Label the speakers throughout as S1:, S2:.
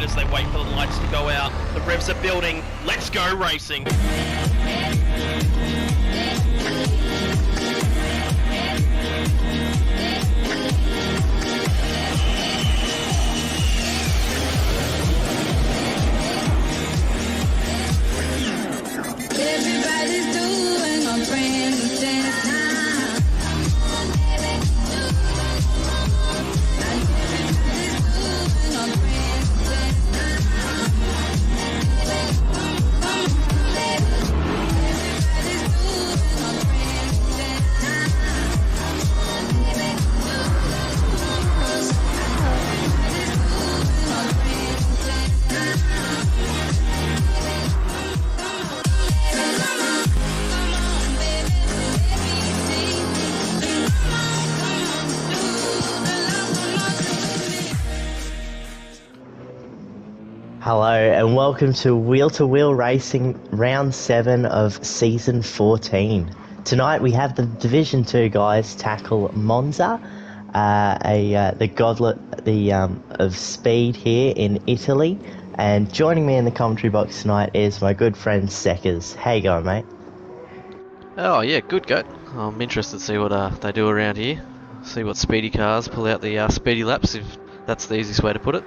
S1: bit as they wait for the lights to go out. The revs are building. Let's go racing.
S2: Everybody's doing a brand new dance now.
S3: Hello and welcome to Wheel to Wheel Racing Round 7 of Season 14. Tonight we have the Division 2 guys tackle Monza, the goblet of speed here in Italy. And joining me in the commentary box tonight is my good friend Seckers. How you going, mate?
S4: Oh yeah, good goat. I'm interested to see what they do around here. See what speedy cars pull out the speedy laps, if that's the easiest way to put it.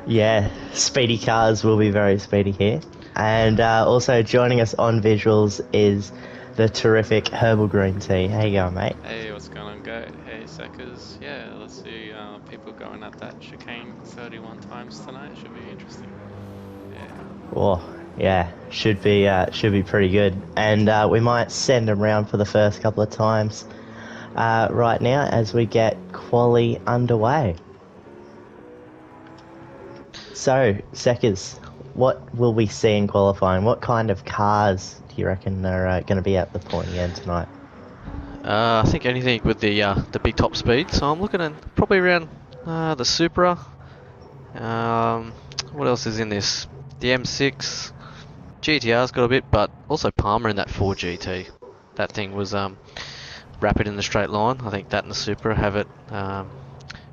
S3: Yeah, speedy cars will be very speedy here. And also joining us on visuals is the terrific Herbal Green Tea. How you going, mate?
S5: Hey, what's going on, go? Hey, Sackers. Yeah, let's see people going at that chicane 31 times tonight. Should be interesting. Yeah.
S3: Oh, yeah, should be pretty good. And we might send them round for the first couple of times right now as we get quali underway. So, Seckers, what will we see in qualifying? What kind of cars do you reckon are going to be at the pointy end tonight?
S4: I think anything with the big top speed. So I'm looking at probably around the Supra. What else is in this? The M6. GTR's got a bit, but also Palmer in that 4GT. That thing was rapid in the straight line. I think that and the Supra have it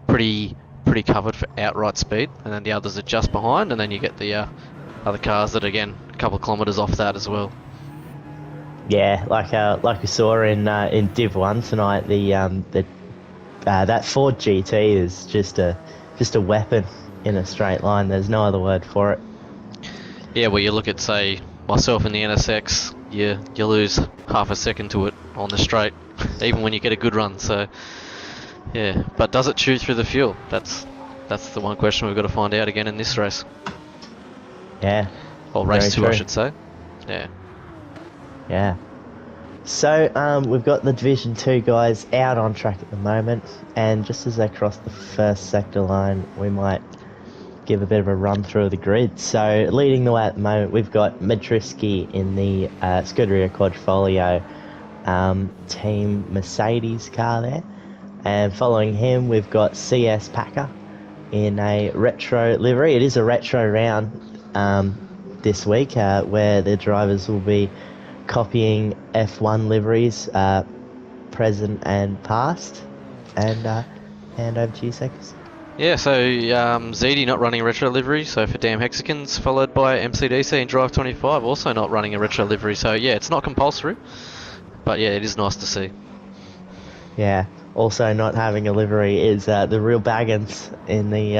S4: pretty covered for outright speed, and then the others are just behind, and then you get the other cars that are, again, a couple of kilometres off that as well.
S3: Yeah, like we saw in Div 1 tonight, that Ford GT is just a weapon in a straight line. There's no other word for it.
S4: Yeah, well, you look at, say, myself in the NSX, you lose half a second to it on the straight, even when you get a good run. So yeah, but does it chew through the fuel? That's the one question we've got to find out again in this race.
S3: Yeah.
S4: Or race 2,
S3: true.
S4: I should say. Yeah.
S3: Yeah. So we've got the Division 2 guys out on track at the moment, and just as they cross the first sector line, we might give a bit of a run through of the grid. So leading the way at the moment, we've got Madriski in the Scuderia Quadrifoglio Team Mercedes car there. And following him, we've got CS Packer in a retro livery. It is a retro round this week where the drivers will be copying F1 liveries, present and past. And hand over to you, Seckers.
S4: Yeah, so ZD not running a retro livery, so for Damn Hexicans, followed by MCDC and Drive 25 also not running a retro livery. So yeah, it's not compulsory, but yeah, it is nice to see.
S3: Yeah. Also not having a livery is the real Baggins in the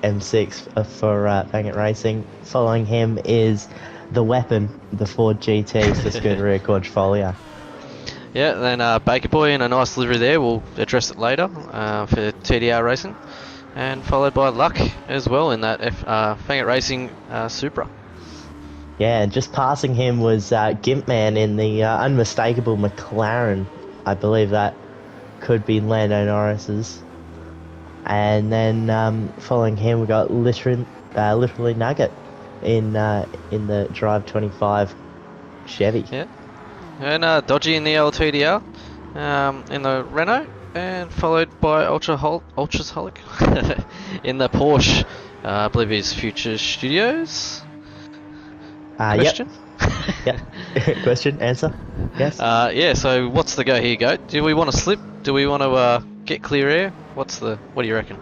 S3: M6 for Bang It Racing. Following him is the weapon, the Ford GT for Scuderia Quadrifoglio.
S4: Yeah, then Baker Boy in a nice livery there. We'll address it later for TDR Racing. And followed by Luck as well in that Bang It Racing Supra.
S3: Yeah, and just passing him was Gimpman in the unmistakable McLaren. I believe that could be Lando Norris's. And then following him, we got literally Nugget in the Drive 25 Chevy.
S4: Yeah. And Dodgy in the LTDR in the Renault, and followed by Ultraholic in the Porsche. I believe it's Future Studios. Question?
S3: Yep. Question, answer? Yes?
S4: Yeah, so what's the go here, Goat? Do we want to slip? Do we want to get clear air? What do you reckon?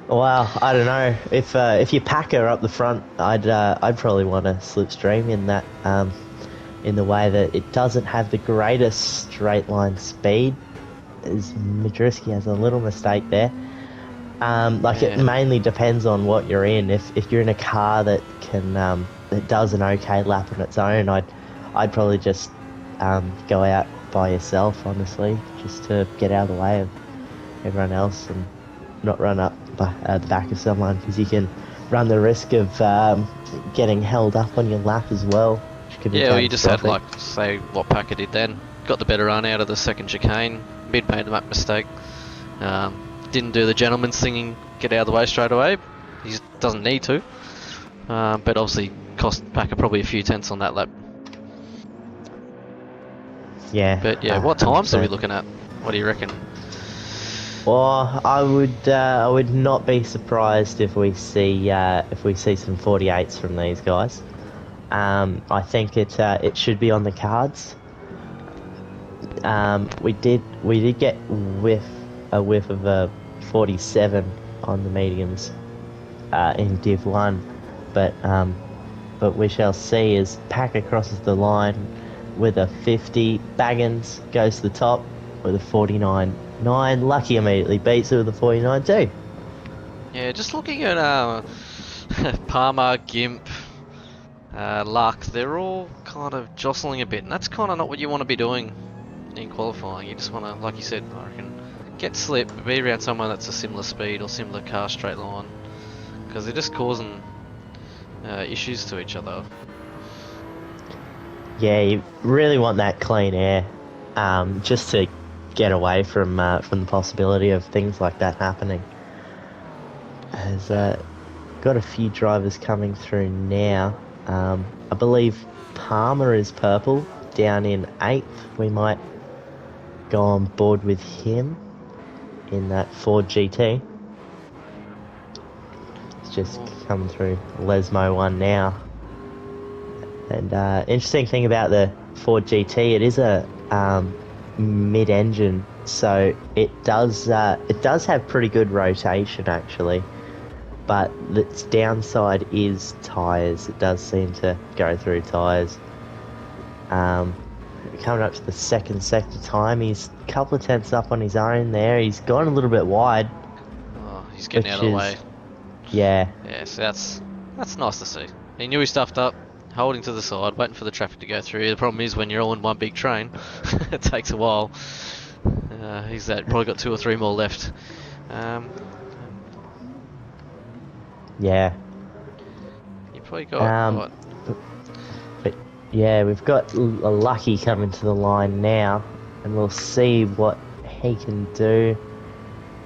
S3: Well, I don't know if you pack her up the front, I'd probably want to slipstream in that in the way that it doesn't have the greatest straight line speed. As Madriski has a little mistake there. Like it
S4: Yeah.
S3: mainly depends on what you're in. If you're in a car that can that does an okay lap on its own, I'd probably just go out by yourself, honestly, just to get out of the way of everyone else and not run up the back of someone, because you can run the risk of getting held up on your lap as well, which could be
S4: Yeah, well, you just had,
S3: catastrophic.
S4: like, say, what Packer did then. Got the better run out of the second chicane. Mid made that mistake. Didn't do the gentleman's thing and get out of the way straight away. He just doesn't need to. But obviously cost Packer probably a few tenths on that lap.
S3: Yeah.
S4: But yeah, what times are we
S3: 100%.
S4: looking at? What do you reckon?
S3: Well, I would not be surprised if we see some 48s from these guys. I think it should be on the cards. We did get a whiff of a 47 on the mediums in Div 1, but we shall see as Packer crosses the line with a 50. Baggins goes to the top with a 49.9. Lucky immediately beats it with a 49 too.
S4: Yeah, just looking at Palmer, Gimp, Luck, they're all kind of jostling a bit, and that's kind of not what you want to be doing in qualifying. You just want to, like you said, I reckon, get slip, be around someone that's a similar speed or similar car straight line, because they're just causing issues to each other.
S3: Yeah, you really want that clean air, just to get away from the possibility of things like that happening. Has got a few drivers coming through now. I believe Palmer is purple down in 8th. We might go on board with him in that Ford GT. It's just coming through Lesmo 1 now. And interesting thing about the Ford GT, it is a mid-engine, so it does have pretty good rotation actually. But its downside is tyres. It does seem to go through tyres. Coming up to the second sector time, he's a couple of tenths up on his own there. He's gone a little bit wide.
S4: Oh, he's getting out
S3: Which
S4: of the
S3: is-
S4: way.
S3: Yeah,
S4: Yeah, so that's nice to see. He knew he stuffed up, holding to the side, waiting for the traffic to go through. The problem is when you're all in one big train, it takes a while. He's probably got 2 or 3 more left.
S3: yeah.
S4: You probably got what?
S3: But yeah, we've got a Lucky coming to the line now, and we'll see what he can do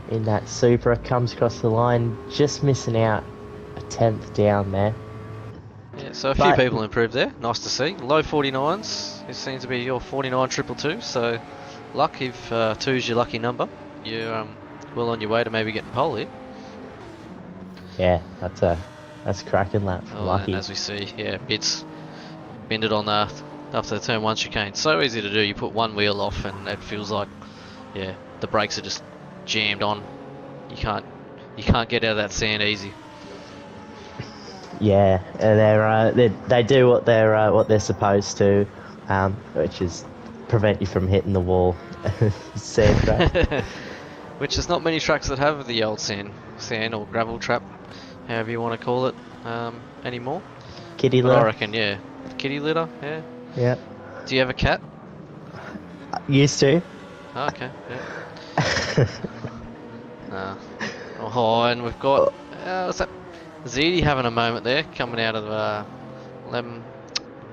S3: in that Supra. Comes across the line, just missing out a tenth down there.
S4: Yeah, so a few
S3: But-
S4: people improved there. Nice to see. Low 49s. It seems to be your 49 222. So, luck if 2's your lucky number. You're well on your way to maybe getting pole here.
S3: Yeah, that's a cracking lap for
S4: Oh,
S3: Lucky.
S4: and as we see, yeah, bits bended on after the turn 1 chicane. So easy to do. You put one wheel off, and it feels like, yeah, the brakes are just jammed on. You can't get out of that sand easy.
S3: Yeah, they do what they're supposed to, which is prevent you from hitting the wall. Sand trap.
S4: Which there's not many tracks that have the old sand or gravel trap, however you want to call it, anymore.
S3: Kitty
S4: But I
S3: litter.
S4: reckon, yeah, kitty litter, yeah.
S3: Yeah,
S4: Do you have a cat?
S3: used to.
S4: Oh, okay, yeah. Oh, and we've got what's that? Zedi having a moment there, coming out of Lem,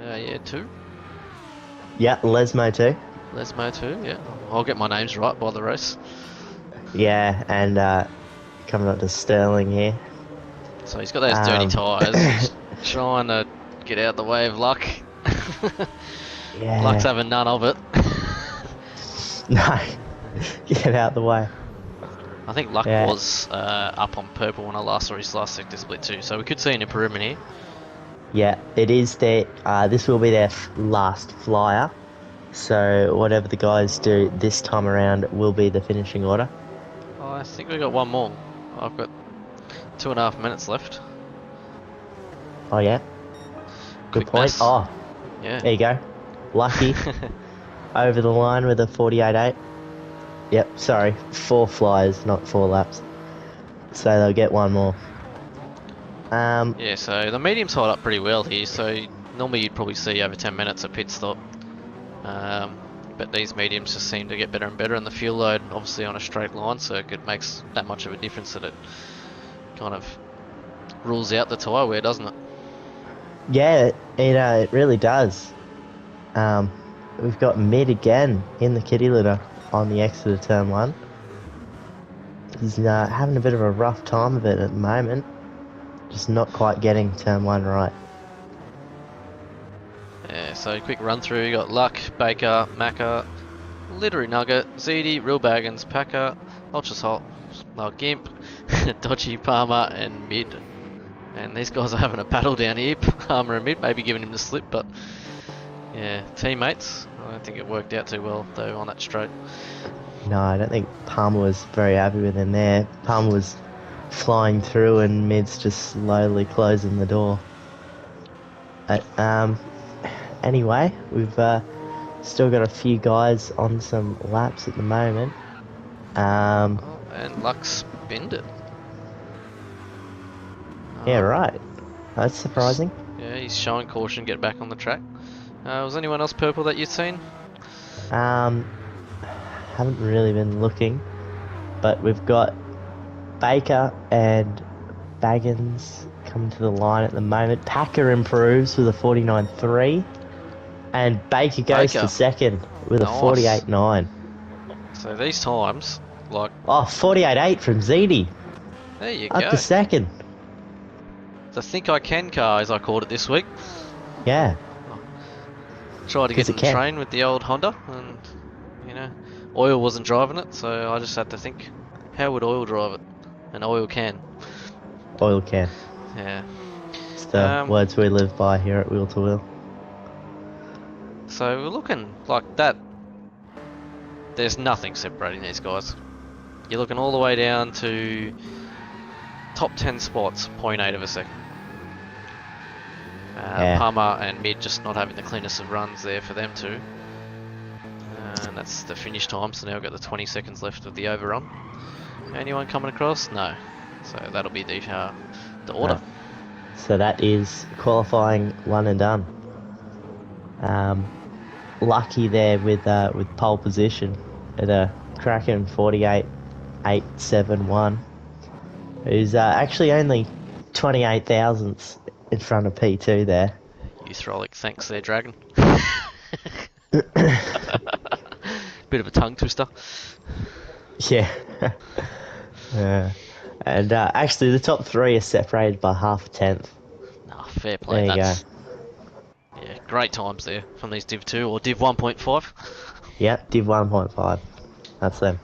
S4: 2,
S3: Yeah, Lesmo too.
S4: Lesmo 2, yeah. I'll get my names right by the race.
S3: Yeah, and coming up to Sterling here.
S4: So he's got those dirty tyres. He's
S3: Yeah.
S4: trying to get out the way of Luck. Luck's having none of it.
S3: No, get out the way.
S4: I think Luck
S3: Yeah.
S4: was up on purple when I last saw his last sector split too, so we could see an improvement here.
S3: Yeah, it is their. This will be their last flyer. So whatever the guys do this time around will be the finishing order.
S4: Oh, I think we got one more. I've got 2.5 minutes left.
S3: Oh yeah. Good
S4: Quick
S3: point.
S4: mess.
S3: Oh,
S4: Yeah.
S3: there you go. Lucky over the line with a 48.8. Yep. Sorry, 4 flyers, not 4 laps. So they'll get one more.
S4: Yeah, so the mediums hold up pretty well here, so normally you'd probably see over 10 minutes at pit stop. But these mediums just seem to get better and better, and the fuel load, obviously on a straight line circuit, makes that much of a difference that it kind of rules out the tyre wear, doesn't it?
S3: Yeah, it really does. We've got mid again in the kitty litter on the exit of turn 1. He's having a bit of a rough time of it at the moment. Just not quite getting turn 1 right.
S4: Yeah, so quick run through, you got Luck, Baker, Macca, Literary Nugget, ZD, Real Baggins, Packer, Ultras Hot, Gimp, Dodgy, Palmer, and Mid. And these guys are having a battle down here, Palmer and Mid, maybe giving him the slip, but yeah, teammates. I don't think it worked out too well though on that straight.
S3: No, I don't think Palmer was very happy with him there. Palmer was flying through and Mid's just slowly closing the door. But, anyway, we've still got a few guys on some laps at the moment.
S4: Oh, and Luck spinned it.
S3: Yeah, right. That's surprising.
S4: Yeah, he's showing caution, get back on the track. Was anyone else purple that you'd seen?
S3: Haven't really been looking, but we've got Baker and Baggins coming to the line at the moment. Packer improves with a 49.3, and Baker goes
S4: Baker.
S3: to second with
S4: Nice.
S3: a 48.9.
S4: So these times, like,
S3: Oh, 48.8 from ZD.
S4: there you
S3: Up
S4: go.
S3: to second.
S4: The Think I Can car, as I called it this week.
S3: Yeah.
S4: Tried to get
S3: 'Cause
S4: in
S3: it
S4: the
S3: can.
S4: train with the old Honda, and you know, Oil wasn't driving it, so I just had to think, how would Oil drive it? And Oil can.
S3: Oil can.
S4: Yeah.
S3: It's the words we live by here at Wheel to Wheel.
S4: So we're looking like that. There's nothing separating these guys. You're looking all the way down to top 10 spots, 0.8 of a second.
S3: Yeah.
S4: Palmer and Mid just not having the cleanest of runs there for them too. And that's the finish time, so now we've got the 20 seconds left of the overrun. Anyone coming across? No. So that'll be the order.
S3: No. So that is qualifying one and done. Lucky there with pole position at a cracking 48.871. Who's actually only 28 thousandths in front of P2 there.
S4: Euthrolic, thanks there, Dragon. Bit of a tongue twister.
S3: Yeah. Yeah. And actually the top 3 are separated by half a tenth.
S4: Nah, fair play.
S3: There you
S4: That's, yeah, great times there from these Div 2 or Div 1.5.
S3: Yep, Div 1.5. That's them.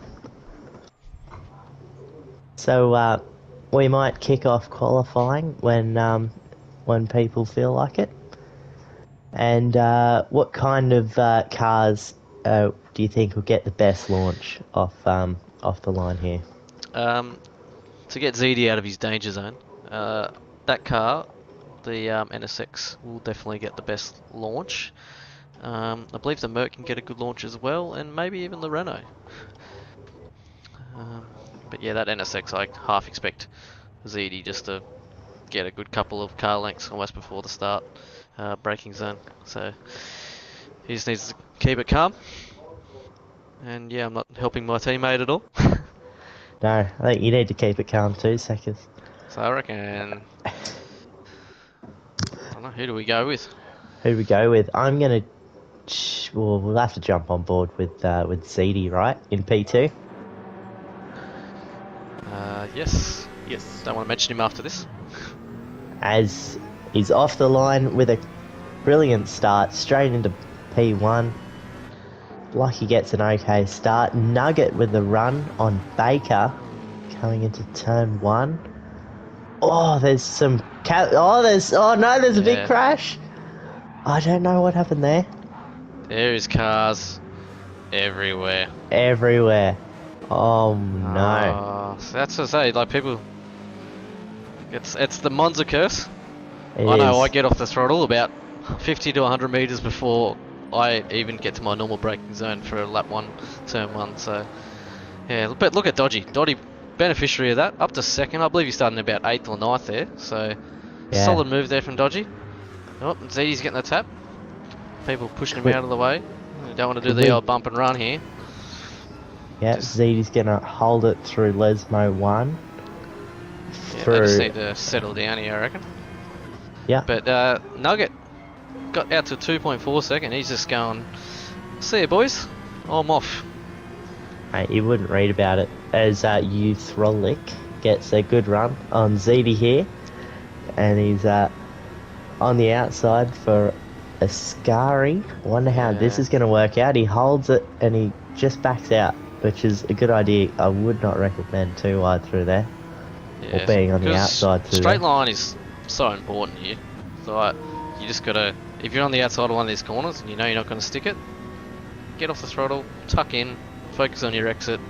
S3: So we might kick off qualifying when people feel like it. And what kind of cars do you think will get the best launch off the line here?
S4: To get ZD out of his danger zone, that car, the NSX, will definitely get the best launch. I believe the Merc can get a good launch as well, and maybe even the Renault. But yeah, that NSX, I half expect ZD just to get a good couple of car lengths almost before the start braking zone. So he just needs to keep it calm. And yeah, I'm not helping my teammate at all.
S3: No, I think you need to keep it calm too, Seconds.
S4: So I reckon, I don't know, who do we go with?
S3: Who we go with? I'm gonna. Well, we'll have to jump on board with ZD, right? In P2.
S4: Yes.
S5: Yes.
S4: Don't want to mention him after this.
S3: As he's off the line with a brilliant start, straight into P1. Lucky gets an okay start. Nugget with the run on Baker coming into turn 1. Oh, there's some there's a big
S4: Yeah.
S3: crash. I don't know what happened there.
S4: There is cars everywhere.
S3: Everywhere. Oh no.
S4: So that's what I say, like people It's the Monza curse.
S3: It
S4: I know
S3: is.
S4: I get off the throttle about 50 to 100 meters before I even get to my normal braking zone for lap 1, turn 1. So yeah, but look at Dodgy. Dodgy, beneficiary of that, up to second. I believe he's starting about 8th or 9th there. So
S3: Yeah.
S4: solid move there from Dodgy. Oh, ZD's getting the tap. People pushing him out of the way. You don't want to do the old bump and run here.
S3: Yeah,
S4: Just-
S3: ZD's gonna hold it through Lesmo 1.
S4: Yeah, they just need to settle down here, I reckon.
S3: Yeah.
S4: But Nugget got out to 2.4 second. He's just going, see you boys, I'm off.
S3: Mate, you wouldn't read about it as Uthrolic gets a good run on ZD here, and he's on the outside for Ascari. Wonder how this
S4: Yeah.
S3: is going to work out. He holds it and he just backs out, which is a good idea. I would not recommend too wide through there, or being on the
S4: 'cause
S3: outside too.
S4: Straight line is so important here. So you just gotta, if you're on the outside of one of these corners and you know you're not going to stick it, get off the throttle, tuck in, focus on your exit,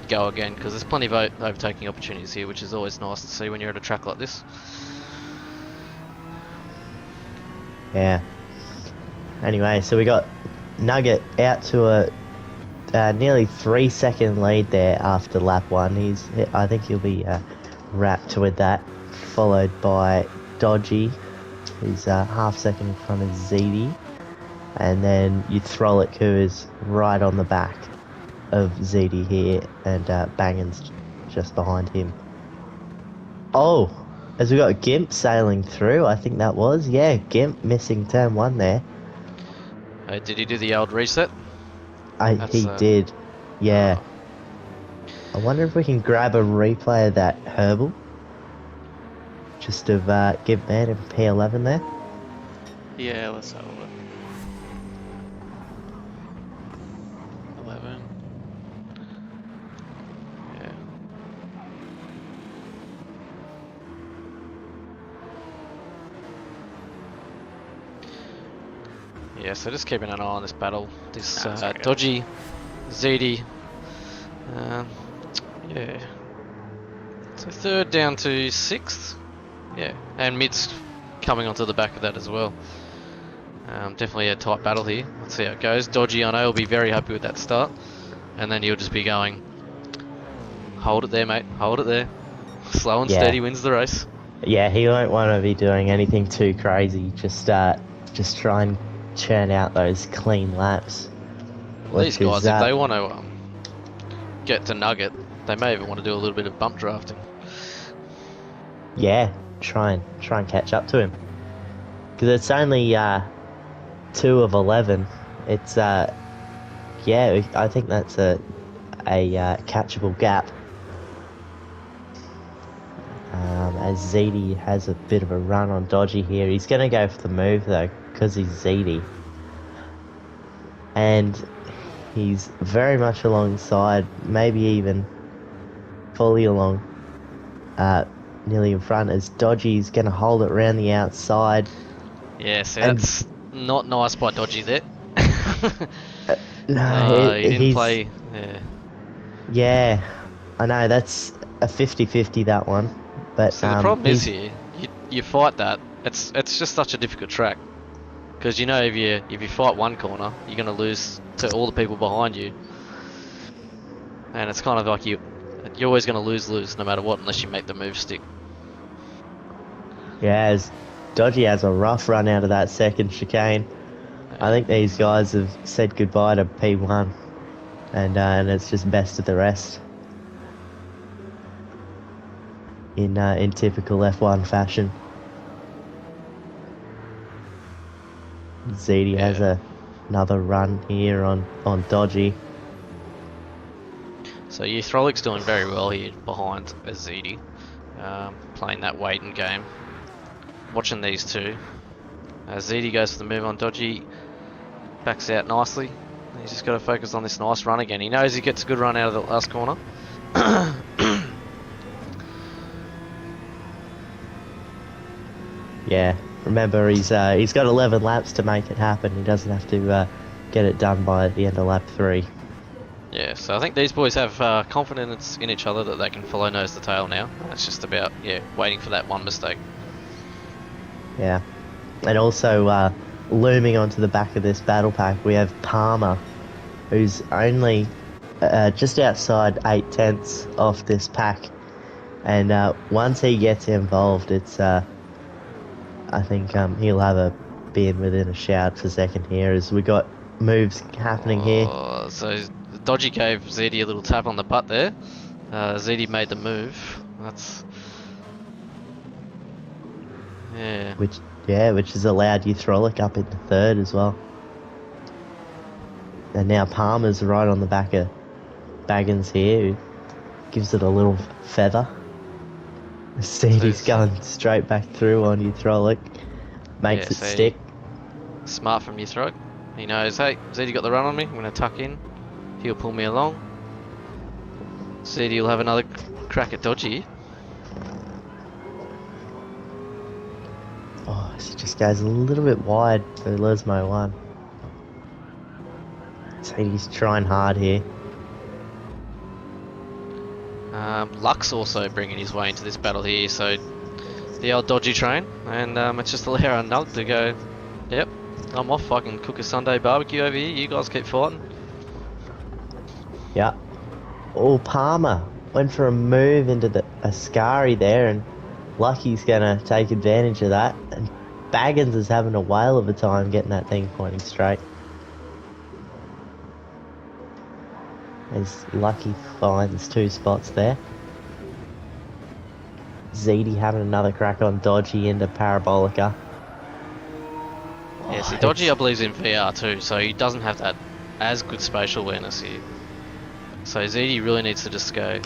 S4: go again, because there's plenty of overtaking opportunities here, which is always nice to see when you're at a track like this.
S3: Yeah. Anyway, so we got Nugget out to a nearly 3-second lead there after lap 1. I think he'll be wrapped with that, followed by Dodgy, who's half second in front of ZD, and then Uthrolic, who is right on the back of ZD here, and Bangan's just behind him. Oh, as we got Gimp sailing through, I think that was, yeah, Gimp missing turn 1 there.
S4: Did he do the old reset?
S3: He did, yeah. I wonder if we can grab a replay of that Herbal, just of Gimp Man in P11 there.
S5: Yeah, let's have a look. 11. Yeah.
S4: Yeah, so just keeping an eye on this battle. This
S5: Nah, it's okay.
S4: Dodgy, ZD. Yeah. So third down to 6th. Yeah, and mid's coming onto the back of that as well. Definitely a tight battle here. Let's see how it goes. Dodgy, I know, will be very happy with that start. And then he'll just be going, hold it there, mate, hold it there. Slow and
S3: Yeah.
S4: steady wins the race.
S3: Yeah, he won't want to be doing anything too crazy. Just try and churn out those clean laps.
S4: These
S3: which
S4: guys,
S3: is,
S4: if they want to get to Nugget, they may even want to do a little bit of bump drafting.
S3: yeah, try and catch up to him, because it's only 2 of 11. It's yeah, I think that's a catchable gap. As ZD has a bit of a run on Dodgy here. He's going to go for the move though, because he's ZD. And he's very much alongside, maybe even fully along, nearly in front, as Dodgy's going to hold it around the outside.
S4: Yeah, so
S3: And-
S4: that's not nice by Dodgy there.
S3: No,
S4: he didn't
S3: he's-
S4: play. Yeah.
S3: Yeah, I know, that's a 50-50 that one. But
S4: So the problem is
S3: he's-
S4: here, you fight that. It's just such a difficult track, because you know if you fight one corner, you're gonna lose to all the people behind you, and it's kind of like you're always gonna lose no matter what, unless you make the move stick.
S3: Yeah, as Dodgy has a rough run out of that second chicane. I think these guys have said goodbye to P1, and it's just best of the rest. In typical F1 fashion. ZD has another run here on Dodgy.
S4: So Uthrolic's doing very well here behind ZD, playing that waiting game. Watching these two. ZD goes for the move on Dodgy, backs out nicely. He's just got to focus on this nice run again. He knows he gets a good run out of the last corner.
S3: Yeah, remember he's got 11 laps to make it happen. He doesn't have to get it done by the end of lap 3.
S4: Yeah, so I think these boys have confidence in each other that they can follow nose to tail now. It's just about, yeah, waiting for that one mistake.
S3: Yeah. And also, looming onto the back of this battle pack, we have Palmer, who's only just outside 8/10 off this pack. And once he gets involved, it's I think he'll have a being within a shout for second here, as we got moves happening here.
S4: Oh, so Dodgy gave ZD a little tap on the butt there. ZD made the move. That's... Yeah.
S3: Which has allowed Uthrolic up into third as well. And now Palmer's right on the back of Baggins here, who gives it a little feather. Stevie's going straight back through on Uthrolic. Makes
S4: Yeah,
S3: it
S4: so
S3: stick.
S4: Smart from Uthrolic. He knows, hey, ZD got the run on me, I'm going to tuck in. He'll pull me along. ZD will have another crack at Dodgy.
S3: Oh, she just goes a little bit wide for Lesmo 1. Sadie's trying hard here.
S4: Lux also bringing his way into this battle here, so the old Dodgy train, and it's just allow our Nug to go, yep, I'm off, I can cook a Sunday barbecue over here, you guys keep fighting.
S3: Yeah. Oh, Palmer went for a move into the Ascari there, and Lucky's gonna take advantage of that. And Baggins is having a whale of a time getting that thing pointing straight. As Lucky finds 2 spots there. ZD having another crack on Dodgy into Parabolica.
S4: Yeah, see, Dodgy I believe is in VR too, so he doesn't have that as good spatial awareness here. So ZD really needs to just go,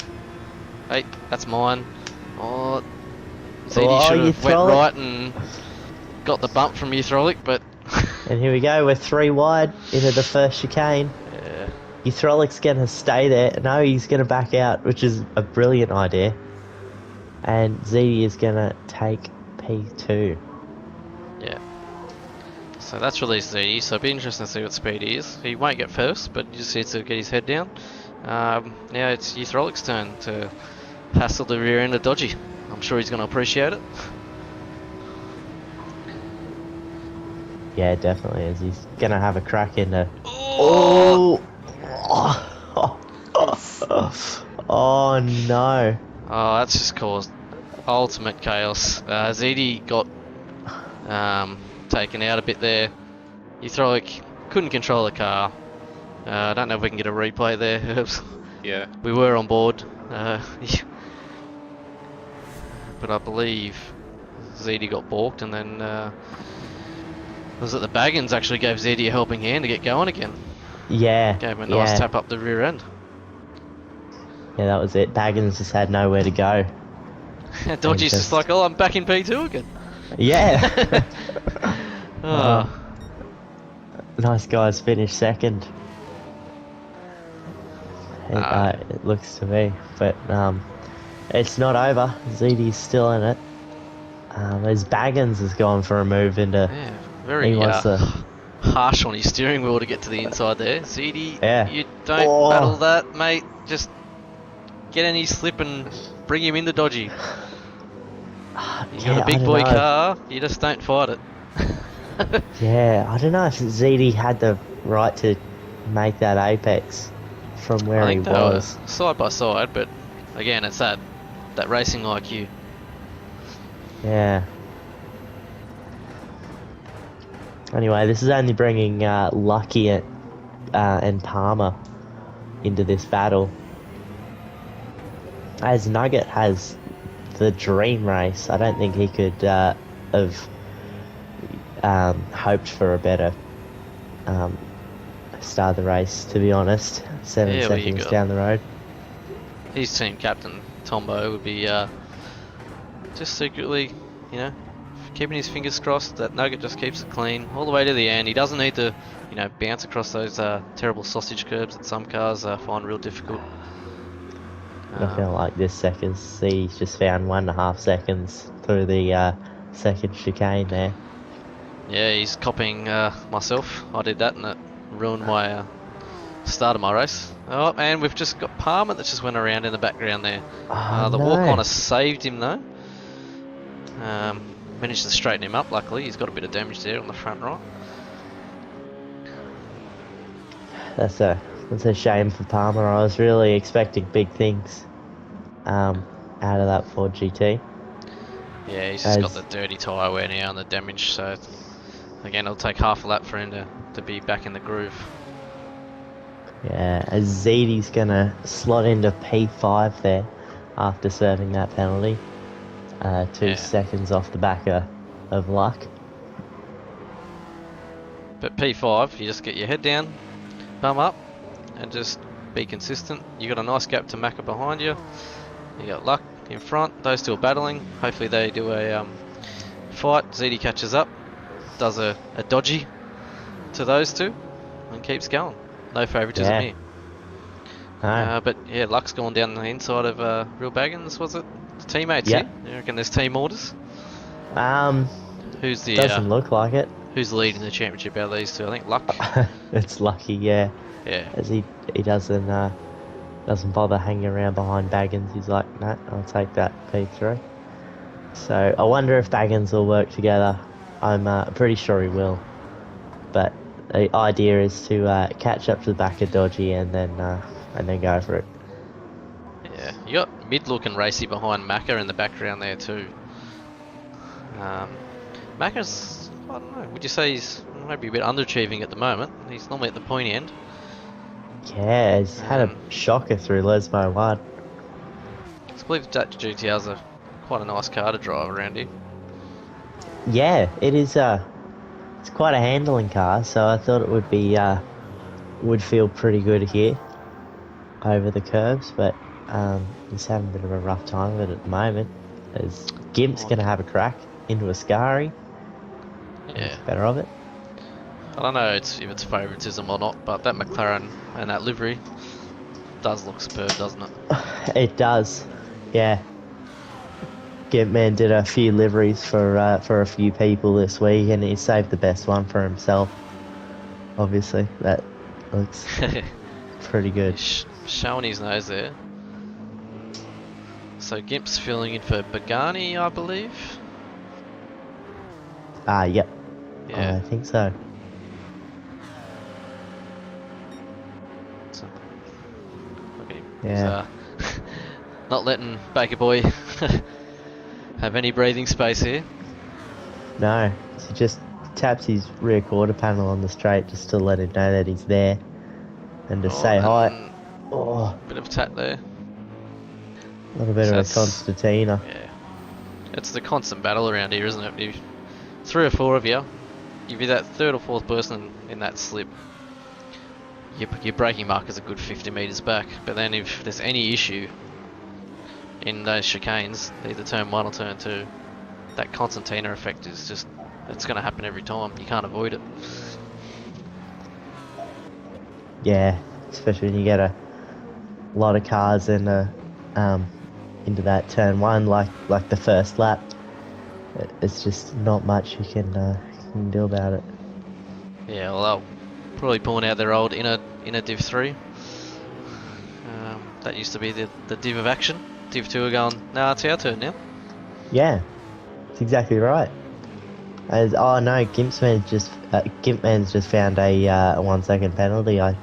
S4: hey, that's mine. Oh, ZD should have went right and got the bump from Uthrolic, but...
S3: And here we go, we're 3 wide into the first chicane.
S4: Yeah.
S3: Uthrolic's gonna stay there. No, he's gonna back out, which is a brilliant idea. And ZD is gonna take P2.
S4: Yeah. So that's released ZD, so it'll be interesting to see what speed he is. He won't get first, but he just needs to get his head down. Now it's Uthrolic's turn to hassle the rear end of Dodgy. I'm sure he's going to appreciate it.
S3: Yeah, definitely is. He's gonna have a crack into... Oh! Oh no.
S4: Oh, that's just caused ultimate chaos. ZD got taken out a bit there. Uthrolic couldn't control the car. I don't know if we can get a replay there.
S5: Yeah.
S4: We were on board. But I believe ZD got balked, and then was it the Baggins actually gave ZD a helping hand to get going again?
S3: Yeah.
S4: Gave him a nice
S3: yeah.
S4: tap up the rear end.
S3: Yeah, that was it. Baggins just had nowhere to go.
S4: Dodgy's just like, oh, I'm back in P2 again.
S3: Yeah.
S4: Oh.
S3: Nice guys finished second. It looks to me, but it's not over. ZD's still in it. As Baggins has gone for a move into...
S4: Yeah, very
S3: he wants to...
S4: harsh on his steering wheel to get to the inside there. ZD,
S3: Yeah.
S4: you don't battle that, mate. Just get any slip and bring him into Dodgy. You got a big boy car, you just don't fight it.
S3: Yeah, I don't know if ZD had the right to make that apex from where he was.
S4: Side by side, but again, it's that racing IQ.
S3: Yeah. Anyway, this is only bringing Lucky and Palmer into this battle. As Nugget has the dream race, I don't think he could have hoped for a better start of the race, to be honest. 7 seconds down the road.
S4: His team captain, Tombo, would be just secretly, you know, keeping his fingers crossed that Nugget just keeps it clean all the way to the end. He doesn't need to, you know, bounce across those terrible sausage curbs that some cars find real difficult.
S3: Not gonna like this second. See, he's just found 1.5 seconds through the second chicane there.
S4: Yeah, he's copying myself. I did that and it ruined my Start of my race. Oh, and we've just got Palmer that just went around in the background there.
S3: Oh,
S4: The
S3: no.
S4: walk on has saved him though. Managed to straighten him up. Luckily, he's got a bit of damage there on the front right.
S3: That's a shame for Palmer. I was really expecting big things out of that Ford GT.
S4: Yeah, he's just got the dirty tyre wear now and the damage, so again, it'll take half a lap for him to be back in the groove.
S3: Yeah, as ZD's gonna slot into P5 there after serving that penalty. 2 seconds off the back of luck.
S4: But P5, you just get your head down, bum up, and just be consistent. You got a nice gap to Macca behind you. You got Luck in front. Those two are battling. Hopefully they do a fight. ZD catches up, does a dodgy to those two, and keeps going. No favouritism here.
S3: No.
S4: But yeah, Luck's gone down the inside of Real Baggins, was it? Teammates here? You reckon there's team orders? Who's the
S3: doesn't look like it.
S4: Who's leading the championship out of these two? I think Luck.
S3: It's Lucky, yeah.
S4: Yeah.
S3: As he doesn't bother hanging around behind Baggins. He's like, nah, I'll take that P3. So I wonder if Baggins will work together. I'm pretty sure he will. But the idea is to catch up to the back of Dodgy and then go for it.
S4: Yeah, you got mid-looking racy behind Macca in the background there too. Macca's, I don't know, would you say he's maybe a bit underachieving at the moment? He's normally at the pointy end.
S3: Yeah, he's had a shocker through Lesmo 1.
S4: I believe that GTR's quite a nice car to drive around here.
S3: Yeah, it is. It's quite a handling car, so I thought it would feel pretty good here over the curves, but he's having a bit of a rough time of it at the moment. As Gimp's going to have a crack into a Scari.
S4: Yeah.
S3: Better of it.
S4: I don't know if it's favouritism or not, but that McLaren and that livery does look superb, doesn't it?
S3: It does, yeah. Gimpman did a few liveries for a few people this week, and he saved the best one for himself. Obviously, that looks pretty good.
S4: He's showing his nose there. So Gimp's filling in for Pagani, I believe.
S3: Yep.
S4: Yeah.
S3: I think so.
S4: So, look at him.
S3: Yeah.
S4: He's not letting Baker Boy have any breathing space here.
S3: No, he just taps his rear quarter panel on the straight just to let him know that he's there and to say hi. Oh,
S4: Bit of tap there.
S3: a little bit
S4: So
S3: of a
S4: that's-
S3: Constantina.
S4: Yeah. It's the constant battle around here, isn't it? If 3 or 4 of you, if you're that 3rd or 4th person in that slip, your braking marker's a good 50 metres back. But then if there's any issue in those chicanes, either turn 1 or turn 2, that Constantina effect is just, it's going to happen every time. You can't avoid it.
S3: Yeah, especially when you get a lot of cars into that turn 1, like the first lap. It's just not much you can do about it.
S4: Yeah, well, they'll probably pulling out their old inner Div 3. That used to be the Div of action. Div 2 are going, nah, it's our turn now.
S3: Yeah, that's exactly right. Oh no, Gimpman's just found a 1 second penalty. I'm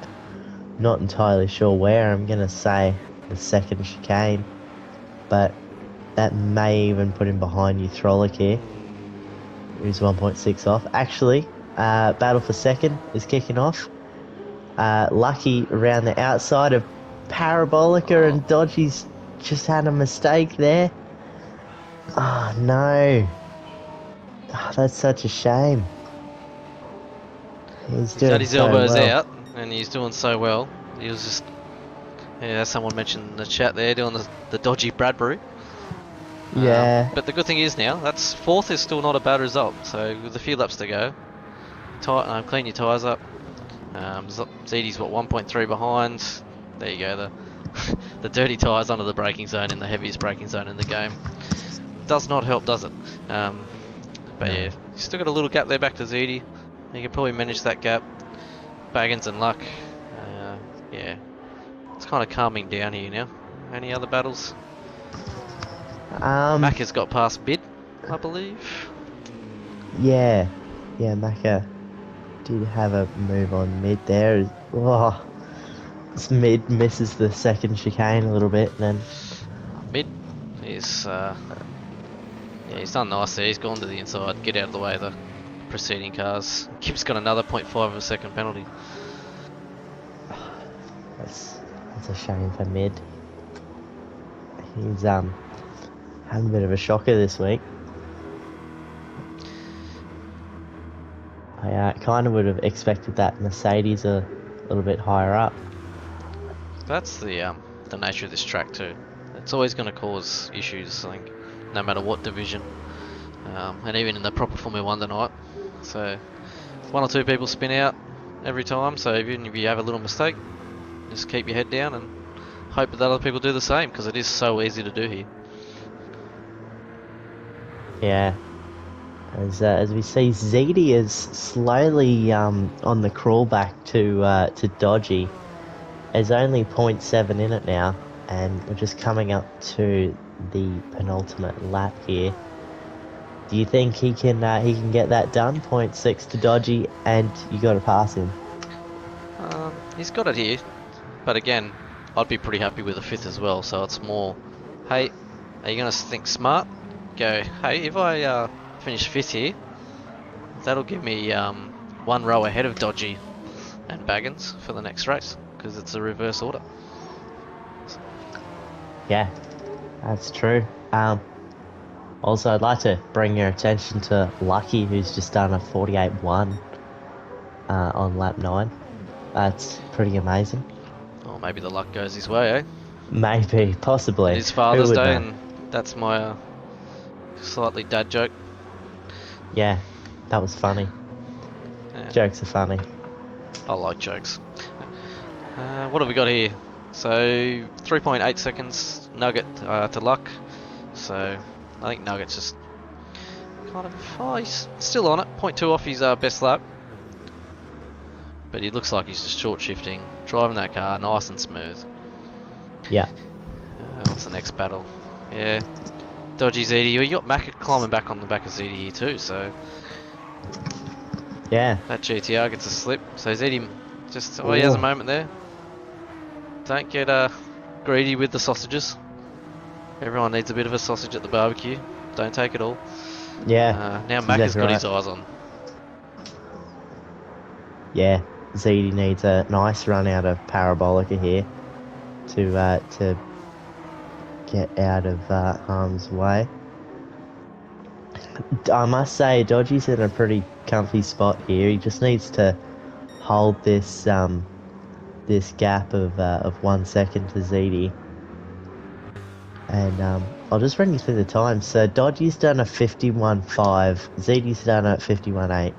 S3: not entirely sure where. I'm gonna say the second chicane, but that may even put him behind Uthrolik here. He's 1.6 off. Actually, battle for second is kicking off. Lucky around the outside of Parabolica, and Dodgy's just had a mistake there. Oh no. Oh, that's such a shame. He's doing
S4: Had his
S3: so
S4: elbows
S3: well.
S4: out, and he's doing so well. He was just, as someone mentioned in the chat there, doing the dodgy Bradbury.
S3: Yeah.
S4: But the good thing is now, that's 4th is still not a bad result. So with a few laps to go, clean your tyres up. ZD's what, 1.3 behind. There you go. The dirty tyres under the braking zone in the heaviest braking zone in the game does not help, does it? But yeah, you still got a little gap there back to ZD. You can probably manage that gap. Baggins and Luck Yeah. It's kind of calming down here now. Any other battles? Mac has got past mid, I believe.
S3: Yeah, Maka did have a move on mid there. Oh, this mid misses the second chicane a little bit, and then
S4: Mid is, yeah, he's done nice there. He's gone to the inside, get out of the way of the preceding cars. Kip's got another 0.5 of a second penalty.
S3: that's a shame for mid. He's having a bit of a shocker this week. I kind of would have expected that Mercedes a little bit higher up.
S4: That's the nature of this track too. It's always going to cause issues, I think, no matter what division, and even in the proper Formula 1 tonight. So, one or two people spin out every time. So even if you have a little mistake, just keep your head down and hope that other people do the same, because it is so easy to do here.
S3: Yeah. As we see, ZD is slowly on the crawl back to Dodgy. There's only 0.7 in it now, and we're just coming up to the penultimate lap here. Do you think he can get that done? 0.6 to Dodgy, and you got to pass him.
S4: He's got it here, but again, I'd be pretty happy with a fifth as well. So it's more, hey, are you gonna think smart? Go, hey, if I finish fifth here, that'll give me one row ahead of Dodgy and Baggins for the next race, because it's a reverse order.
S3: Yeah, that's true. Also, I'd like to bring your attention to Lucky, who's just done a 48.1 on lap 9. That's pretty amazing.
S4: Or maybe the luck goes his way, eh?
S3: Maybe, possibly.
S4: It is Father's
S3: Who would
S4: Day,
S3: know?
S4: and that's my slightly dad joke.
S3: Yeah, that was funny.
S4: Yeah.
S3: Jokes are funny.
S4: I like jokes. What have we got here? So 3.8 seconds Nugget to Luck. So I think Nugget's just kind of, he's still on it. 0.2 off his best lap. But he looks like he's just short shifting, driving that car nice and smooth.
S3: Yeah.
S4: What's the next battle? Yeah, Dodgy ZD. You got Macca climbing back on the back of ZD here too, so
S3: Yeah.
S4: that GTR gets a slip. So ZD just, he has a moment there. Don't get greedy with the sausages. Everyone needs a bit of a sausage at the barbecue. Don't take it all.
S3: Yeah.
S4: Now
S3: that's
S4: Macca's
S3: exactly
S4: got his
S3: right.
S4: eyes on.
S3: ZD needs a nice run out of Parabolica here to get out of harm's way. I must say, Dodgy's in a pretty comfy spot here. He just needs to hold this this gap of 1 second to ZD. And I'll just run you through the times. So Dodgy's done a 51.5, ZD's done a 51.8,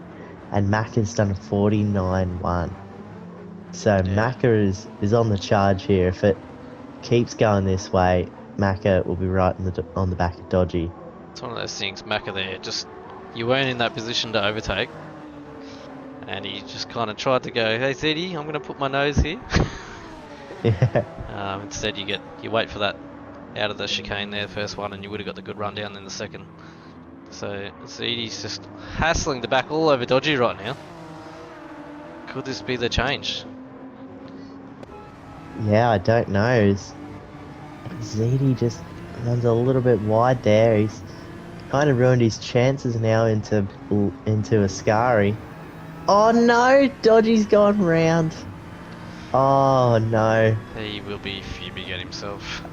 S3: and Macca's done a 49.1. So
S4: Yeah.
S3: Macca is on the charge here. If it keeps going this way, Macca will be right on the back of Dodgy.
S4: It's one of those things, Macca there, just, you weren't in that position to overtake. And he just kind of tried to go, hey ZD, I'm going to put my nose here.
S3: Yeah.
S4: Instead you wait for that out of the chicane there, the first one, and you would have got the good run down in the second. So ZD's just hassling the back all over Dodgy right now. Could this be the change?
S3: Yeah, I don't know. ZD just runs a little bit wide there. He's kind of ruined his chances now into Ascari. Oh no, Dodgy's gone round. Oh no.
S4: He will be fuming at himself.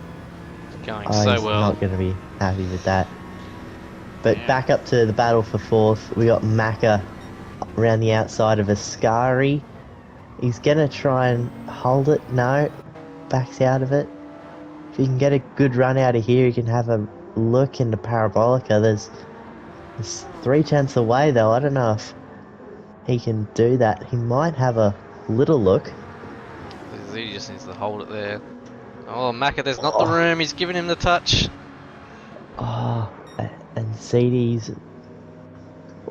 S4: Going
S3: Oh,
S4: so
S3: he's
S4: well.
S3: not going to be happy with that. But
S5: Yeah.
S3: back up to the battle for fourth. We got Macca around the outside of Ascari. He's going to try and hold it. No. Backs out of it. If he can get a good run out of here, he can have a look into Parabolica. There's 3/10 away though. I don't know if he can do that. He might have a little look.
S4: ZD just needs to hold it there. Oh, Macca, there's not the room. He's giving him the touch.
S3: Oh, and ZD's...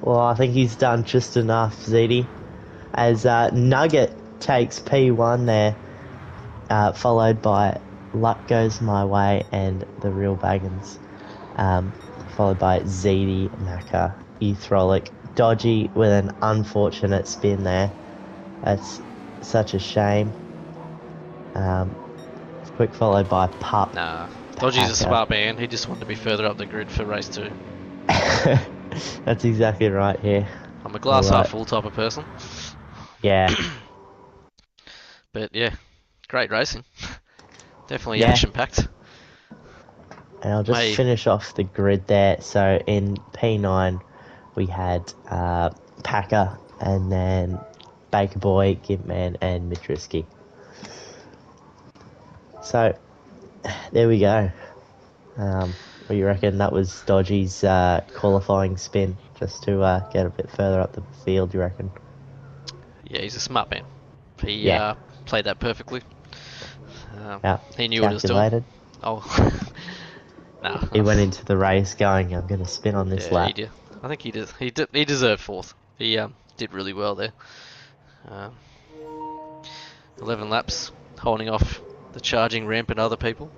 S3: Well, I think he's done just enough, ZD. As Nugget takes P1 there. followed by Luck Goes My Way and The Real Baggins, followed by ZD, Macca, Ethrolic, Dodgy with an unfortunate spin there. That's such a shame. Quick followed by Pup.
S4: Nah, Dodgy's a
S3: Hacker.
S4: smart man. He just wanted to be further up the grid for race 2.
S3: That's exactly right here.
S4: I'm a glass
S3: Alright.
S4: half full type of person.
S3: Yeah.
S4: But yeah, great racing. Definitely
S3: Yeah.
S4: action packed.
S3: And I'll just finish off the grid there. So in P9, we had Packer, and then Baker Boy, Gimpman, and Midrisky. So there we go. What do you reckon? That was Dodgy's qualifying spin, just to get a bit further up the field, you reckon?
S4: Yeah, he's a smart man. He
S3: Yeah.
S4: played that perfectly.
S3: Yeah.
S4: He knew what he was doing.
S3: Calculated.
S4: Oh, nah.
S3: He went into the race going, I'm going to spin on this
S4: Yeah,
S3: lap.
S4: he did. I think he did. He deserved 4th. He did really well there. 11 laps, holding off the charging ramp and other people.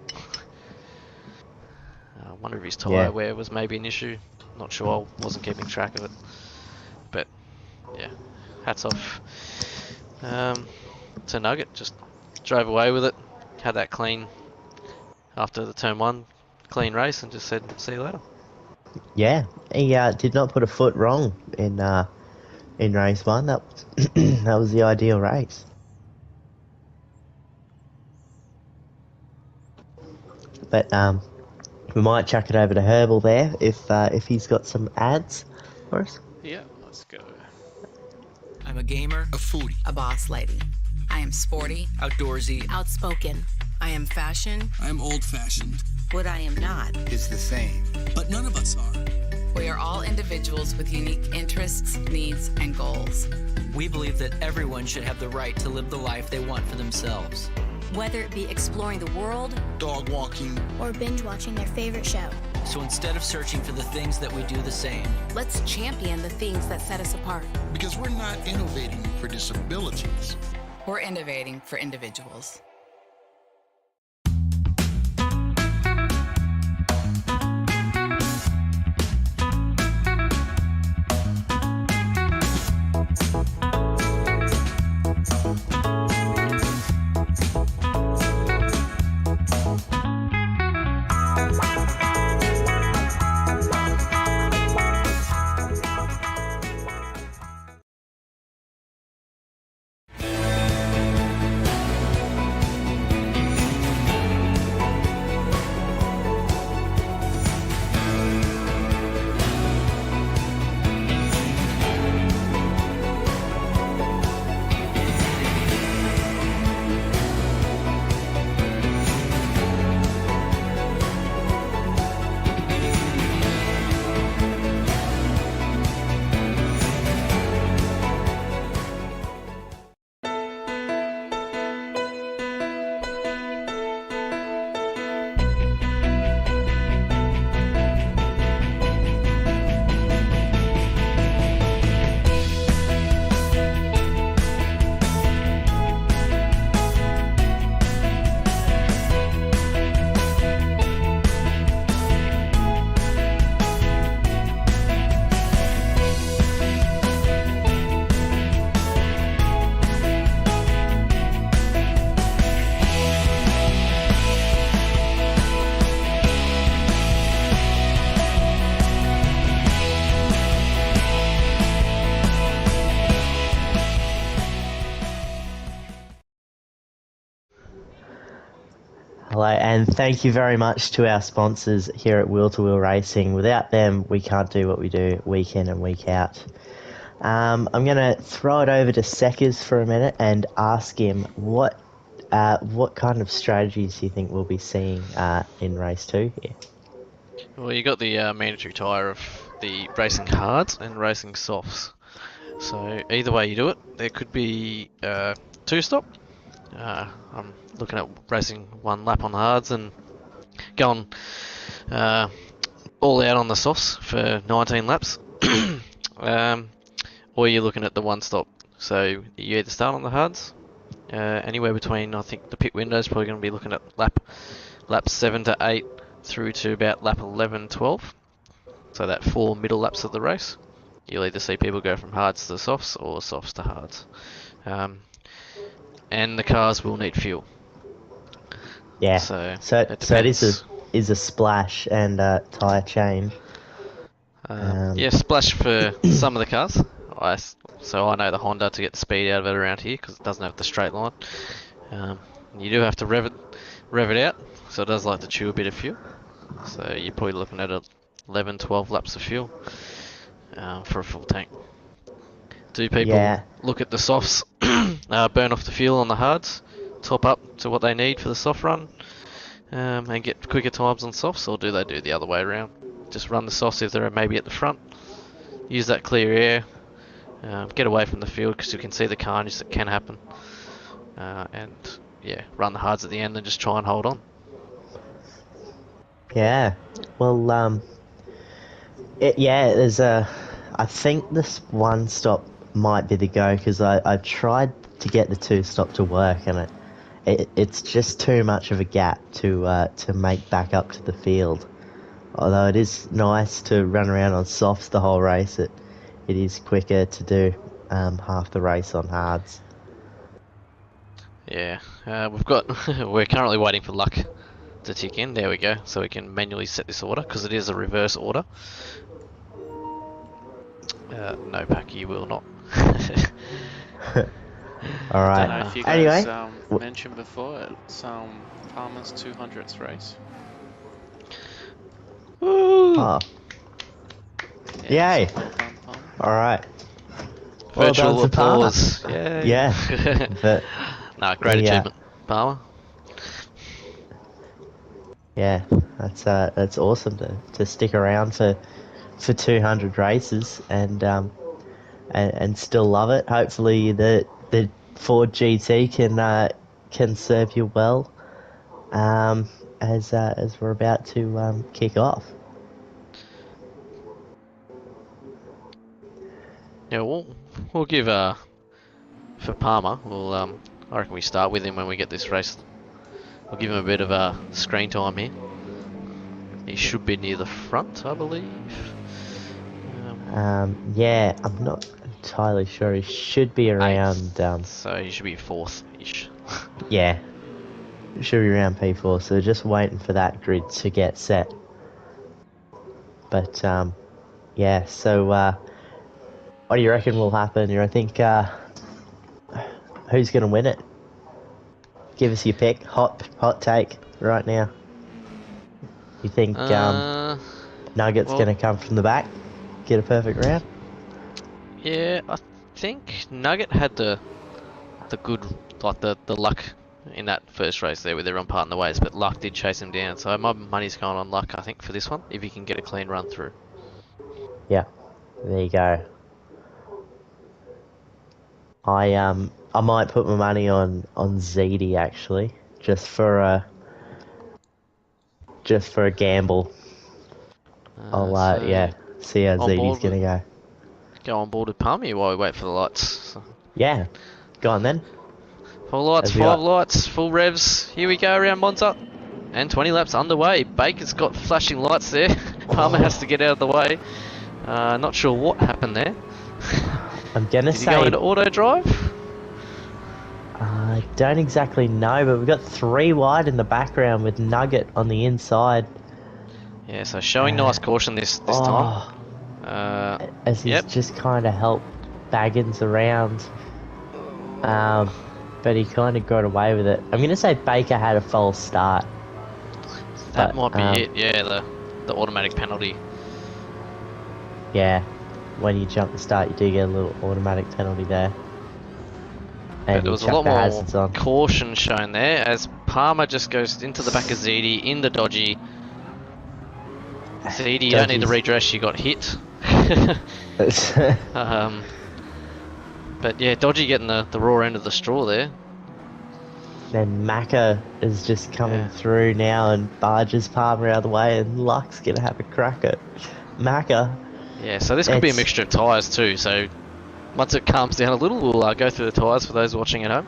S4: I wonder if his tyre wear was maybe an issue. Not sure. I wasn't keeping track of it. But yeah, hats off to Nugget. Just drove away with it. Had that clean after the turn 1 clean race and just said, "See you later."
S3: Yeah, he did not put a foot wrong in race 1. That that was the ideal race. But we might chuck it over to Herbal there if he's got some ads for us.
S5: Yeah, let's go.
S6: I'm a gamer,
S7: A foodie.
S8: A boss lady. I am sporty,
S6: outdoorsy,
S8: outspoken. I am fashion.
S7: I'm old-fashioned.
S8: What I am not.
S7: It's the same. But none of us are.
S8: We are all individuals with unique interests, needs, and goals.
S6: We believe that everyone should have the right to live the life they want for themselves.
S9: Whether it be exploring the world,
S7: Dog walking.
S9: or binge watching their favorite show.
S6: So instead of searching for the things that we do the same,
S8: Let's champion the things that set us apart.
S7: Because we're not innovating for disabilities.
S8: We're innovating for individuals.
S3: Hello, and thank you very much to our sponsors here at Wheel to Wheel Racing. Without them, we can't do what we do week in and week out. I'm going to throw it over to Seckers for a minute and ask him what kind of strategies you think we'll be seeing in race 2 here.
S4: Well, you got the mandatory tyre of the racing hards and racing softs. So either way you do it, there could be 2-stop. I'm looking at racing 1 lap on the hards and going all out on the softs for 19 laps. Or you're looking at the 1-stop. So you either start on the hards Anywhere between, I think the pit window is probably going to be looking at lap 7 to 8 through to about lap 11, 12. So that 4 middle laps of the race. You'll either see people go from hards to softs or softs to hards. And the cars will need fuel.
S3: Yeah.
S4: So
S3: So
S4: it
S3: it
S4: depends.
S3: is a splash and a tyre change.
S4: Yeah, splash for some of the cars. So I know the Honda to get the speed out of it around here because it doesn't have the straight line. You do have to rev it out, so it does like to chew a bit of fuel. So you're probably looking at 11, 12 laps of fuel for a full tank. Do people
S3: Yeah.
S4: look at the softs, burn off the fuel on the hards, top up to what they need for the soft run, and get quicker times on softs, or do they do the other way around? Just run the softs if they're maybe at the front, use that clear air, get away from the field because you can see the carnage that can happen, and yeah, run the hards at the end and just try and hold on.
S3: Yeah. Well, there's I think this one stop might be the go because I tried to get the 2 stop to work and it's just too much of a gap to make back up to the field. Although it is nice to run around on softs the whole race, it is quicker to do half the race on hards.
S4: Yeah, we're currently waiting for luck to tick in. There we go, so we can manually set this order because it is a reverse order. No, Pack, you will not.
S3: All
S5: I
S3: right.
S5: don't know if you
S3: Anyway,
S5: guys mentioned before, it's Palmer's 200th race.
S4: Woo!
S3: oh,
S5: Yeah,
S3: Yay.
S5: so well done, Palmer.
S3: all right. Well
S4: Virtual
S3: done to Palmer.
S4: applause. Yay.
S3: Yeah, but
S4: Nah, great
S3: Yeah.
S4: achievement, Palmer.
S3: yeah, that's awesome to stick around for 200 races and still love it. Hopefully the Ford GT can serve you well as we're about to kick off.
S4: Yeah, we'll give for Palmer. I reckon we start with him when we get this race. We'll give him a bit of screen time here. He should be near the front, I believe.
S3: Yeah, I'm not entirely sure. He should be around.
S4: So he should be fourth-ish.
S3: Yeah, he should be around P4. So just waiting for that grid to get set. But yeah. So what do you reckon will happen? I think who's going to win it? Give us your pick. Hot take right now. You think Nugget's going to come from the back, get a perfect round?
S4: Yeah, I think Nugget had the good, like the luck in that first race there with everyone parting the ways, but luck did chase him down. So my money's going on luck, I think, for this one, if he can get a clean run through.
S3: Yeah, there you go. I might put my money on ZD actually, just for a gamble. I'll
S4: So
S3: yeah, see how
S4: on
S3: ZD's
S4: board
S3: gonna go.
S4: Go on board with Palmy while we wait for the lights. So,
S3: Yeah, go on then.
S4: full lights,
S3: As we
S4: 5
S3: got-
S4: lights, full revs. Here we go around Monza. And 20 laps underway. Baker's got flashing lights there. Palmer has to get out of the way. Not sure what happened there.
S3: I'm gonna
S4: Did he go
S3: say
S4: into auto drive?
S3: I don't exactly know, but we've got 3 wide in the background with Nugget on the inside.
S4: Yeah, so showing nice caution this time.
S3: As he's just kind of helped Baggins around. But he kind of got away with it. I'm going to say Baker had a false start.
S4: That
S3: but,
S4: might be it, yeah, the automatic penalty.
S3: Yeah, when you jump the start, you do get a little automatic penalty there.
S4: But
S3: And
S4: there
S3: you
S4: was a
S3: chuck
S4: lot
S3: the
S4: more
S3: hazards on.
S4: caution shown there as Palmer just goes into the back of ZD in the dodgy. ZD, you don't need to redress, you got hit. But yeah, dodgy getting the raw end of the straw there.
S3: Then Macca is just coming through now and barges Palmer out of the way, and Luck's going to have a crack at Macca.
S4: Yeah, so this could be a mixture of tyres too, so once it calms down a little, we'll go through the tyres for those watching at home.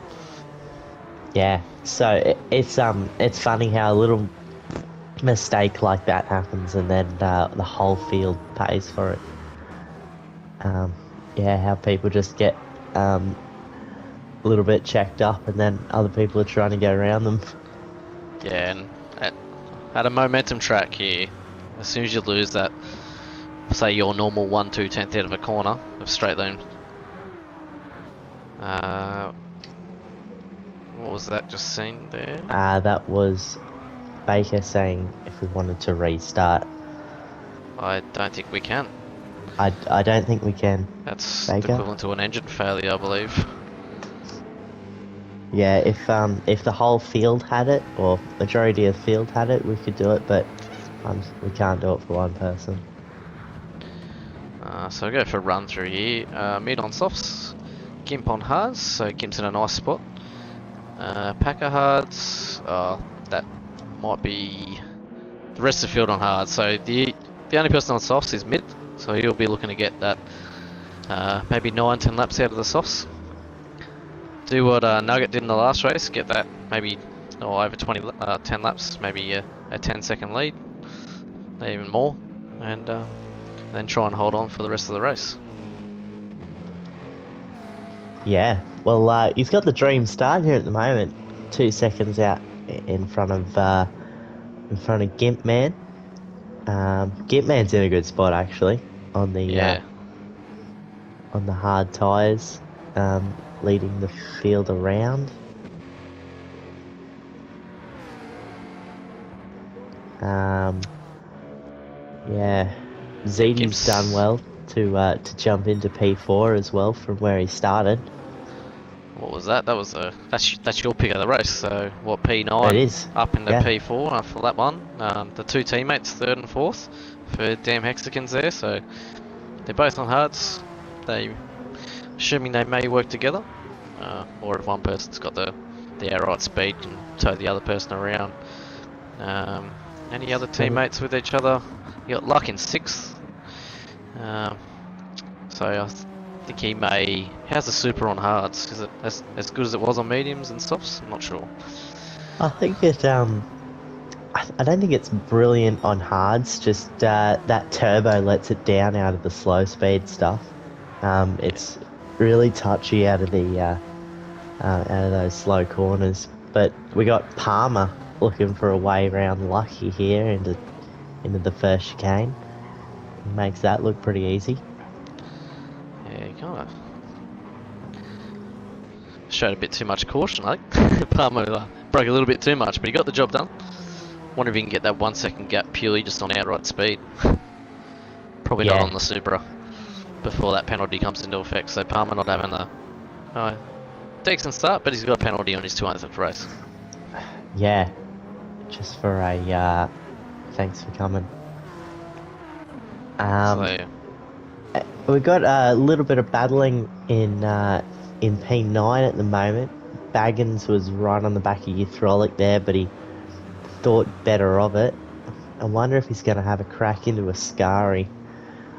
S3: Yeah, so it's funny how a little mistake like that happens, and then the whole field pays for it. Yeah, how people just get a little bit checked up, and then other people are trying to get around them.
S4: Yeah, and at a momentum track here, as soon as you lose that, say your normal 1/2 out of a corner of straight lane. What was that just seen there?
S3: That was Baker saying if we wanted to restart.
S4: I don't think we can.
S3: I don't think we can.
S4: That's
S3: Baker?
S4: equivalent to an engine failure, I believe.
S3: Yeah, if the whole field had it, or majority of the field had it, we could do it, but we can't do it for one person.
S4: So we'll go for a run through here. Mid on softs, Gimp on hards, so Gimp's in a nice spot. Packer hards, that might be the rest of the field on hards. So the only person on softs is mid, so he'll be looking to get that maybe 9-10 laps out of the softs. Do what Nugget did in the last race, get that maybe over 10 laps, maybe a 10-second lead, even more, and then try and hold on for the rest of the race.
S3: Yeah, well, he's got the dream start here at the moment. 2 seconds out in front of Gimp Man. Gimp Man's in a good spot actually on the on the hard tyres, leading the field around. Yeah, Zeddy's done well to jump into P4 as well from where he started.
S4: What was that? That was that's your pick of the race. So what, P9?
S3: It is.
S4: Up into P4 for that one. The two teammates, 3rd and 4th, for damn hexagons there. So they're both on hards. Assuming they may work together, or if one person's got the outright speed, can tow the other person around. Any other teammates with each other? You got Luck in 6th. So I think he may. How's the super on hards? Is it as good as it was on mediums and softs? I'm not sure.
S3: I think it. I don't think it's brilliant on hards. Just that turbo lets it down out of the slow speed stuff. It's really touchy out of the out of those slow corners. But we got Palmer looking for a way around Lucky here into the first chicane. Makes that look pretty easy.
S4: Yeah, he kind of showed a bit too much caution, I think. Palmer broke a little bit too much, but he got the job done. Wonder if he can get that 1 second gap purely just on outright speed. Probably not on the Supra before that penalty comes into effect. So Palmer not having a decent start, but he's got a penalty on his 200th race.
S3: Yeah, just for a thanks for coming. We got a little bit of battling in P9 at the moment. Baggins was right on the back of Euthrolic there, but he thought better of it. I wonder if he's going to have a crack into Ascari.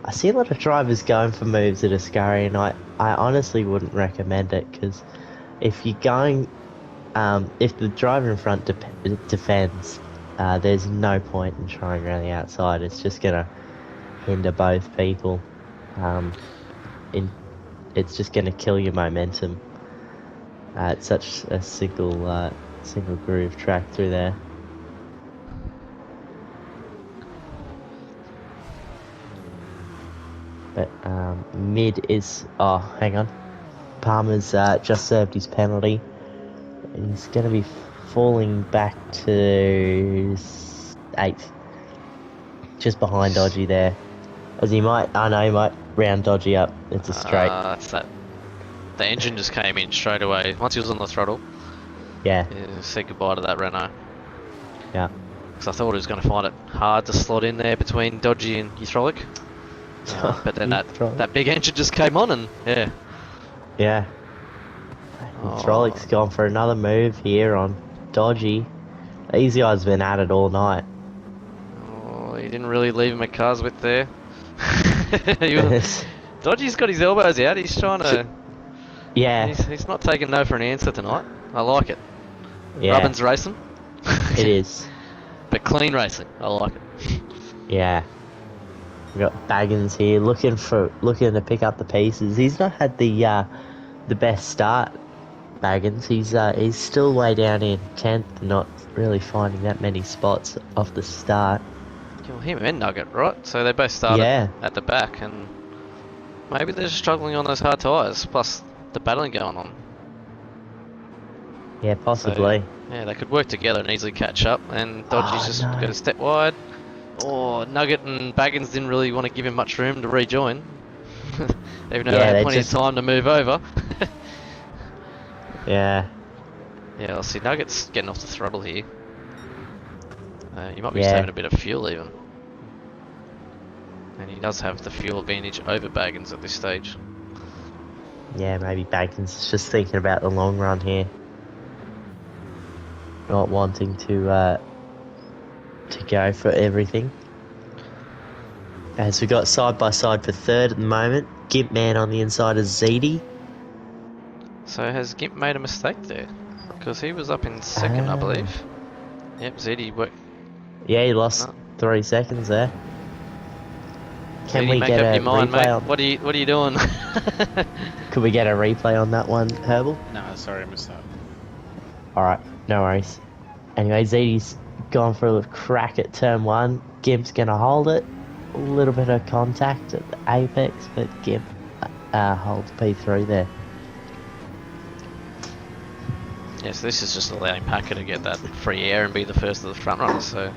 S3: I see a lot of drivers going for moves at Ascari, and I honestly wouldn't recommend it, because if you're going, if the driver in front defends, there's no point in trying around the outside. It's just going to hinder both people. It's just going to kill your momentum. It's such a single groove track through there. But mid is hang on. Palmer's just served his penalty. He's going to be falling back to 8th, just behind Dodgy there. As he might, he might round Dodgy up. It's a straight.
S4: That's that. The engine just came in straight away. Once he was on the throttle.
S3: Yeah.
S4: He said goodbye to that Renault.
S3: Yeah.
S4: Because I thought he was going to find it hard to slot in there between Dodgy and Euthrolic. But then that big engine just came on and
S3: Yeah. Eutholic's gone for another move here on Dodgy. These guys have been at it all night.
S4: Oh, he didn't really leave him at cars with there. Dodgy's got his elbows out. He's trying to.
S3: Yeah.
S4: He's not taking no for an answer tonight. I like it.
S3: Yeah,
S4: Rubbin's racing.
S3: it is.
S4: But clean racing. I like it.
S3: Yeah. We got Baggins here looking to pick up the pieces. He's not had the best start, Baggins. He's still way down in 10th, not really finding that many spots off the start.
S4: Well, him and Nugget, right? So they both started
S3: Yeah.
S4: at the back, and maybe they're just struggling on those hard tyres, plus the battling going on.
S3: Yeah, possibly.
S4: So, yeah, they could work together and easily catch up, and Dodgy's just
S3: no.
S4: got a step wide. Oh, Nugget and Baggins didn't really want to give him much room to rejoin. Even though they had plenty of time to move over.
S3: Yeah.
S4: Yeah, I'll see Nugget's getting off the throttle here. You might be saving a bit of fuel even. And he does have the fuel advantage over Baggins at this stage.
S3: Yeah, maybe Baggins is just thinking about the long run here. Not wanting to go for everything. As we got side by side for third at the moment. Gimp Man on the inside of ZD.
S4: So has Gimp made a mistake there? Because he was up in second, I believe. Yep, ZD worked.
S3: Yeah, he lost 3 seconds there. Can
S4: ZD,
S3: we
S4: make
S3: get
S4: up
S3: a
S4: your mind,
S3: replay
S4: mate.
S3: on?
S4: What are you doing?
S3: Could we get a replay on that one, Herbal?
S5: No, sorry, I missed that.
S3: Alright, no worries. Anyway, ZD's gone for a crack at turn 1. Gimp's gonna hold it. A little bit of contact at the apex, but Gimp holds P3 there.
S4: Yeah, so this is just allowing Packer to get that free air and be the first of the front runners, so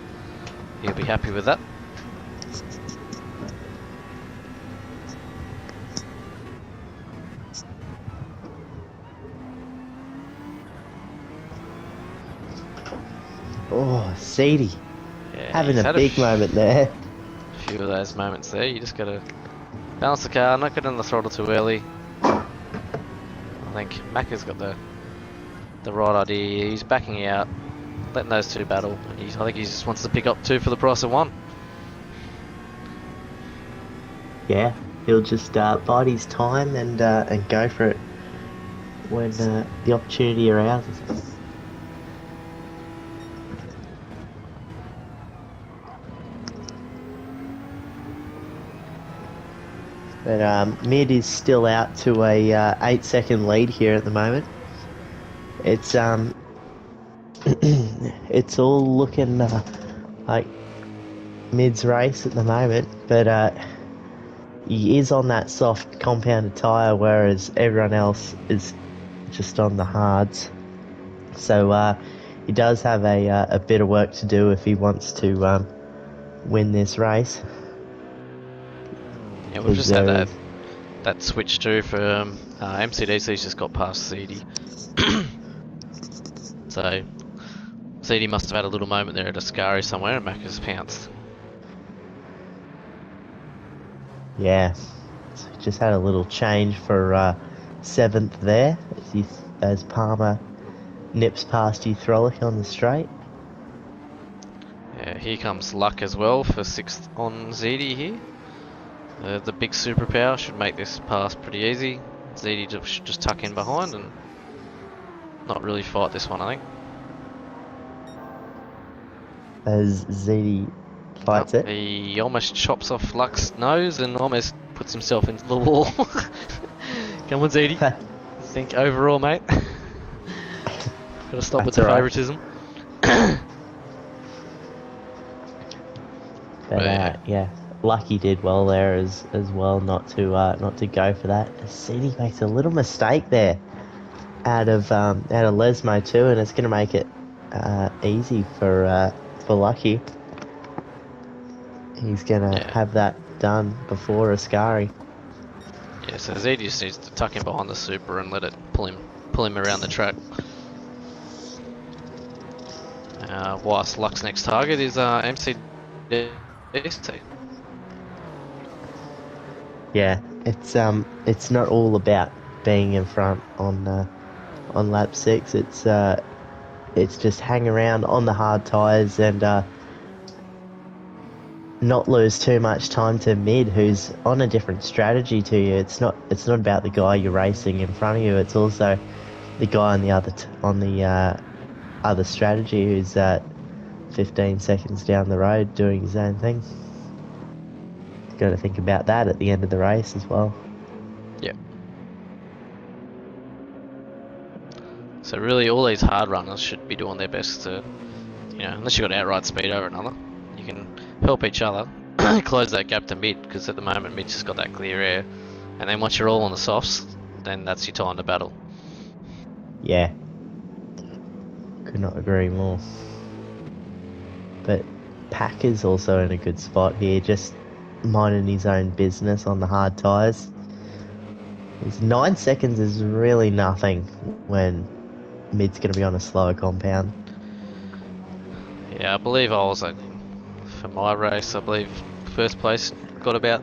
S4: he'll be happy with that.
S3: Oh, ZD.
S4: Yeah,
S3: Having
S4: he's
S3: a
S4: had
S3: big moment there.
S4: A few of those moments there, you just gotta balance the car, not get on the throttle too early. I think Macca's got the right idea. He's backing out, letting those two battle. I think he just wants to pick up 2 for the price of 1.
S3: Yeah, he'll just bide his time and go for it when the opportunity arises. But Mid is still out to a 8-second lead here at the moment. It's it's all looking like Mid's race at the moment, but he is on that soft compounded tyre, whereas everyone else is just on the hards. So he does have a bit of work to do if he wants to win this race.
S4: Yeah, we've just had that switch too for MCDC's just got past CD. So CD must have had a little moment there at Ascari somewhere and Mac has pounced.
S3: Yeah, so just had a little change for 7th there as Palmer nips past Frolic on the straight.
S4: Yeah, here comes Luck as well for 6th on ZD here. The big superpower should make this pass pretty easy. ZD should just tuck in behind and not really fight this one, I think.
S3: As ZD fights it.
S4: He almost chops off Luck's nose and almost puts himself into the wall. Come on, ZD. Think overall, mate. Gotta stop with the favouritism.
S3: But yeah, Lucky did well there as well not to go for that. CD makes a little mistake there out of Lesmo too, and it's going to make it easy for Lucky. He's going to have that done before Ascari.
S4: Yeah, so ZD just needs to tuck in behind the super and let it pull him around the track. Whilst Luck's next target is MCDC.
S3: Yeah, it's not all about being in front on lap 6. It's just hang around on the hard tyres and not lose too much time to Mid, who's on a different strategy to you. It's not about the guy you're racing in front of you. It's also the guy on the other strategy who's 15 seconds down the road doing his own thing. Got to think about that at the end of the race as well.
S4: Yeah. So really, all these hard runners should be doing their best to, you know, unless you've got outright speed over another, you can help each other close that gap to mid, because at the moment mid's just got that clear air, and then once you're all on the softs, then that's your time to battle.
S3: Yeah. Could not agree more. But Packer's also in a good spot here, just minding his own business on the hard tyres. 9 seconds is really nothing when mid's going to be on a slower compound.
S4: Yeah, I believe I was, for my race, I believe first place got about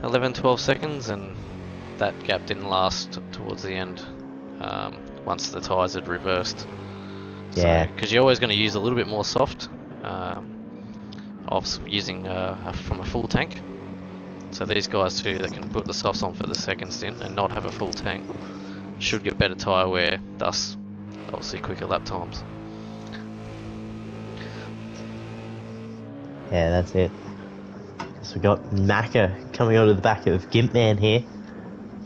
S4: 11-12 seconds, and that gap didn't last towards the end, once the tyres had reversed.
S3: Yeah.
S4: Because you're always going to use a little bit more soft, using from a full tank. So these guys too, that can put the softs on for the second stint and not have a full tank, should get better tyre wear, thus obviously quicker lap times.
S3: Yeah, that's it. So we got Macca coming onto the back of Gimpman here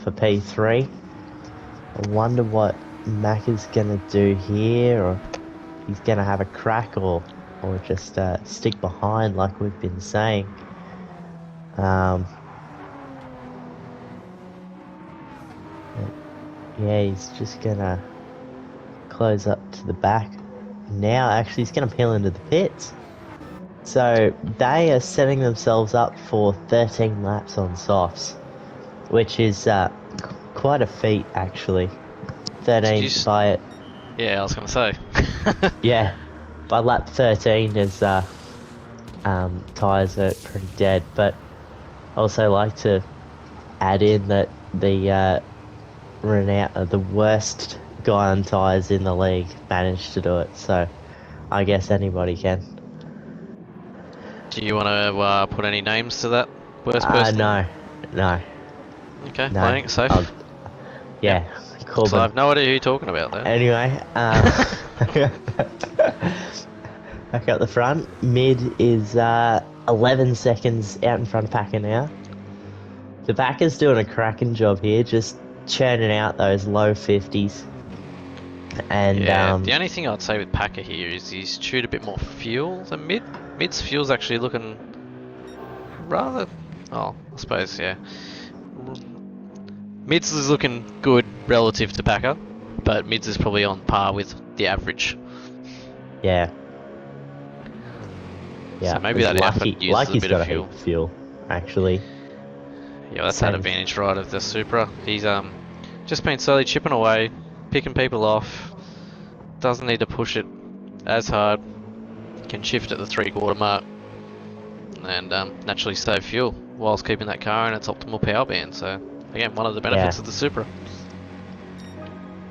S3: for P3. I wonder what Macca's gonna do here, or he's gonna have a crack, or just stick behind like we've been saying. Yeah, he's just gonna close up to the back. Now, actually, he's gonna peel into the pits. So they are setting themselves up for 13 laps on softs, which is quite a feet actually. 13 by it.
S4: Yeah, I was gonna say.
S3: Yeah, by lap 13 his tyres are pretty dead. But I also like to add in that the the worst guy on tyres in the league managed to do it. So I guess anybody can.
S4: Do you want to put any names to that worst person?
S3: No.
S4: Okay,
S3: No.
S4: playing it safe.
S3: Yeah, cool.
S4: So I have no idea who you're talking about there.
S3: Anyway, back up the front. Mid is 11 seconds out in front of Packer now. The Packer's doing a cracking job here, just churning out those low 50s. And
S4: yeah, the only thing I'd say with Packer here is he's chewed a bit more fuel than Mid. Mid's fuel's actually looking rather... Oh, I suppose, yeah. Mid's is looking good relative to Packer, but Mid's is probably on par with the average.
S3: Yeah. Yeah,
S4: so maybe that effort uses
S3: Lucky's
S4: a bit
S3: got
S4: of fuel.
S3: Heap of fuel, actually.
S4: Yeah, that's that advantage right of the Supra. He's just been slowly chipping away, picking people off. Doesn't need to push it as hard. Can shift at the 3/4 mark and naturally save fuel whilst keeping that car in its optimal power band. So again, one of the benefits of the Supra.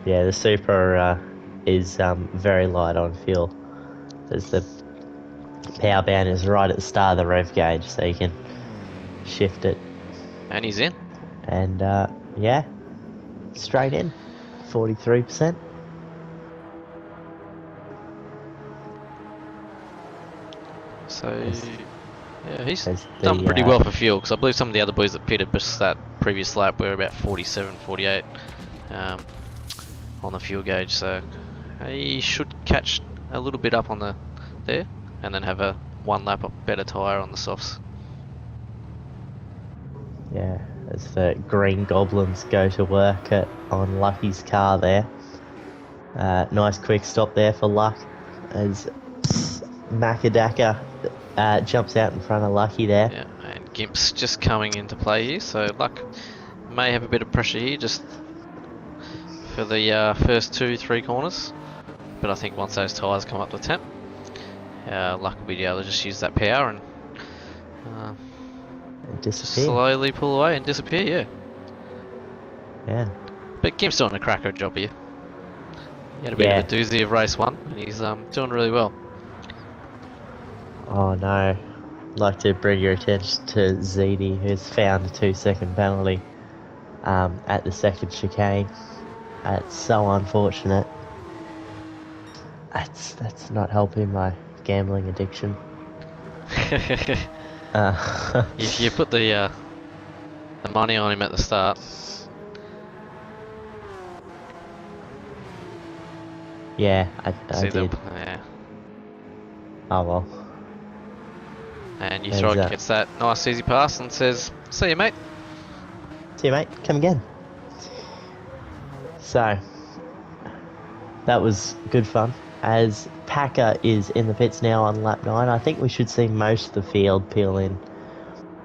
S3: Yeah, the Supra is very light on fuel. As the power band is right at the start of the rev gauge, so you can shift it.
S4: And he's in.
S3: And yeah, straight in, 43%.
S4: So yeah, he's done pretty well for fuel, because I believe some of the other boys that pitted just that previous lap were about 47, 48 on the fuel gauge. So he should catch a little bit up on the there, and then have a one lap of better tyre on the softs.
S3: Yeah, as the Green Goblins go to work on Lucky's car there. Nice quick stop there for Luck as Macadaka jumps out in front of Lucky there.
S4: Yeah, and Gimp's just coming into play here, so Luck may have a bit of pressure here just for the first 2-3 corners. But I think once those tyres come up to temp, Luck will be able to just use that power and
S3: disappear.
S4: Slowly pull away and disappear, yeah.
S3: Yeah.
S4: But Gimp's doing a cracker job here. He had a bit of a doozy of race one, and he's doing really well.
S3: Oh no. I'd like to bring your attention to ZD, who's found a 2-second penalty at the second chicane. It's so unfortunate. That's not helping my gambling addiction.
S4: If you put the money on him at the start,
S3: yeah, I
S4: see
S3: did.
S4: yeah,
S3: Oh well.
S4: and you
S3: There's
S4: throw
S3: that.
S4: gets that nice easy pass and says, "See you, mate."
S3: See you, mate. Come again. So that was good fun. As Packer is in the pits now on lap 9, I think we should see most of the field peel in.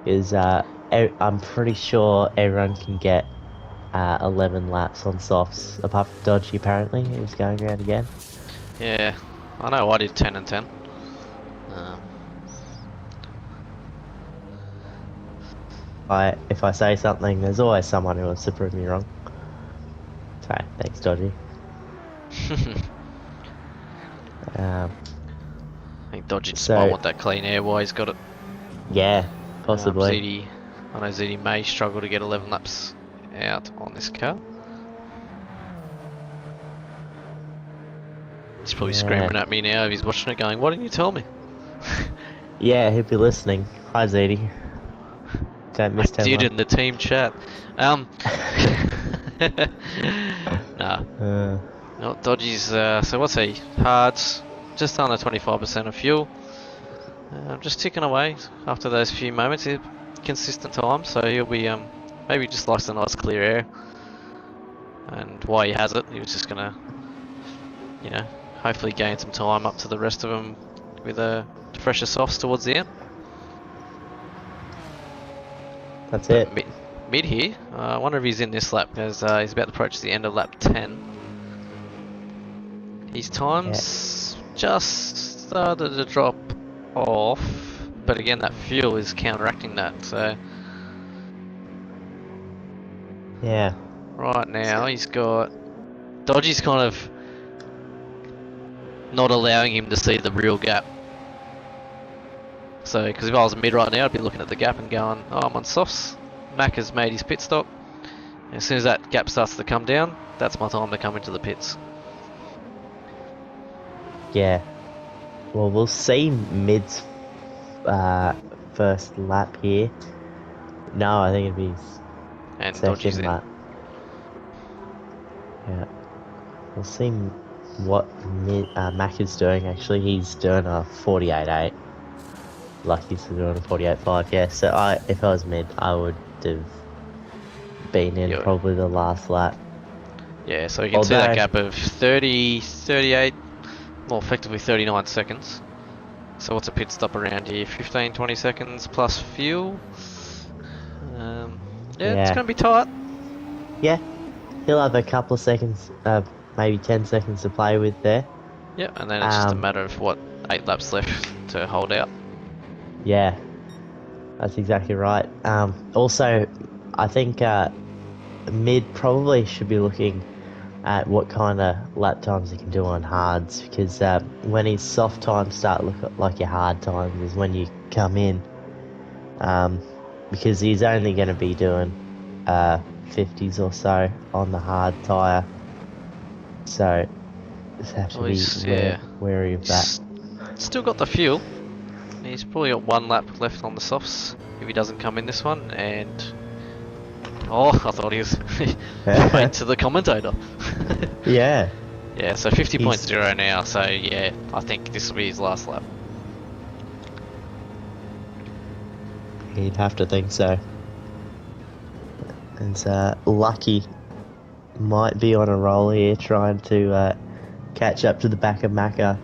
S3: Is I'm pretty sure everyone can get 11 laps on softs, apart from Dodgy apparently, who's going around again.
S4: Yeah, I know. I did 10 and 10.
S3: If I say something, there's always someone who wants to prove me wrong. So, thanks, Dodgy.
S4: I think Dodgy just
S3: So-
S4: might want that clean air while he's got it.
S3: Yeah, possibly.
S4: I know ZD may struggle to get 11 laps out on this car. He's probably
S3: Yeah.
S4: screaming at me now if he's watching it going, "Why didn't you tell me?"
S3: Yeah, he'll be listening. Hi, Zeddy. Don't
S4: I
S3: miss 10
S4: did
S3: laps.
S4: in the team chat. Nah. No, Dodgy's, so what's he? Hards, just under 25% of fuel. Just ticking away after those few moments. Consistent time, so he'll be, maybe just likes the nice clear air. And while he has it, he was just gonna, you know, hopefully gain some time up to the rest of them with fresher softs towards the end.
S3: That's it.
S4: Mid here, I wonder if he's in this lap because he's about to approach the end of lap 10. His time's just started to drop off, but again that fuel is counteracting that, so
S3: Yeah.
S4: right now he's got... Dodgy's kind of not allowing him to see the real gap. So, because if I was mid right now, I'd be looking at the gap and going, "Oh, I'm on softs." Mac has made his pit stop. As soon as that gap starts to come down, that's my time to come into the pits.
S3: Yeah. Well, we'll see mid's first lap here. No, I think it'd be
S4: And Dodgy's
S3: second
S4: in.
S3: lap. Yeah. We'll see what Mac is doing. Actually, he's doing a 48.8. Lucky's doing a 48.5. Yeah. So if I was mid, I would have been in probably the last lap.
S4: Yeah, so you can see that gap of 30, 38, well, effectively 39 seconds. So what's a pit stop around here? 15, 20 seconds plus fuel. Yeah, it's going to be tight.
S3: Yeah, he'll have a couple of seconds, maybe 10 seconds to play with there.
S4: Yeah, and then it's just a matter of, 8 laps left to hold out.
S3: Yeah, that's exactly right. Also, I think mid probably should be looking at what kind of lap times he can do on hards, because when his soft times start look like your hard times is when you come in, because he's only going to be doing 50s or so on the hard tyre, so just have to be wary of that.
S4: Still got the fuel. He's probably got 1 lap left on the softs if he doesn't come in this one, and oh, I thought he was went to the commentator.
S3: Yeah.
S4: Yeah, so 50.0 now, so yeah, I think this will be his last lap.
S3: He'd have to think so. And Lucky might be on a roll here, trying to catch up to the back of Macca.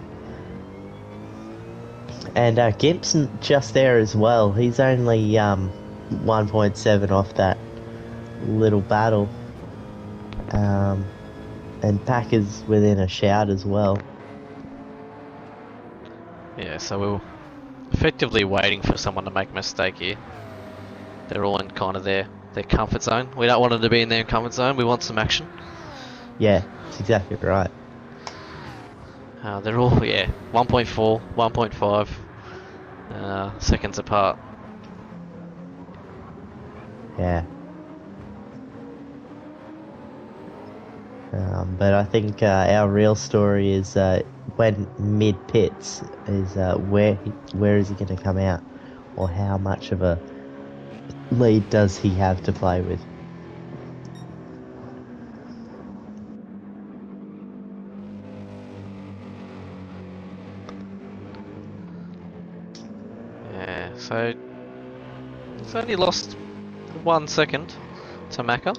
S3: And Gimp's just there as well. He's only 1.7 off that little battle. And Packer's within a shout as well.
S4: Yeah, so we're effectively waiting for someone to make a mistake here. They're all in kind of their comfort zone. We don't want them to be in their comfort zone. We want some action.
S3: Yeah, that's exactly right.
S4: They're all, 1.4, 1.5 seconds apart.
S3: Yeah. But I think our real story is when mid pits is where is he going to come out, or how much of a lead does he have to play with?
S4: Yeah, so he's only lost 1 second to Macca.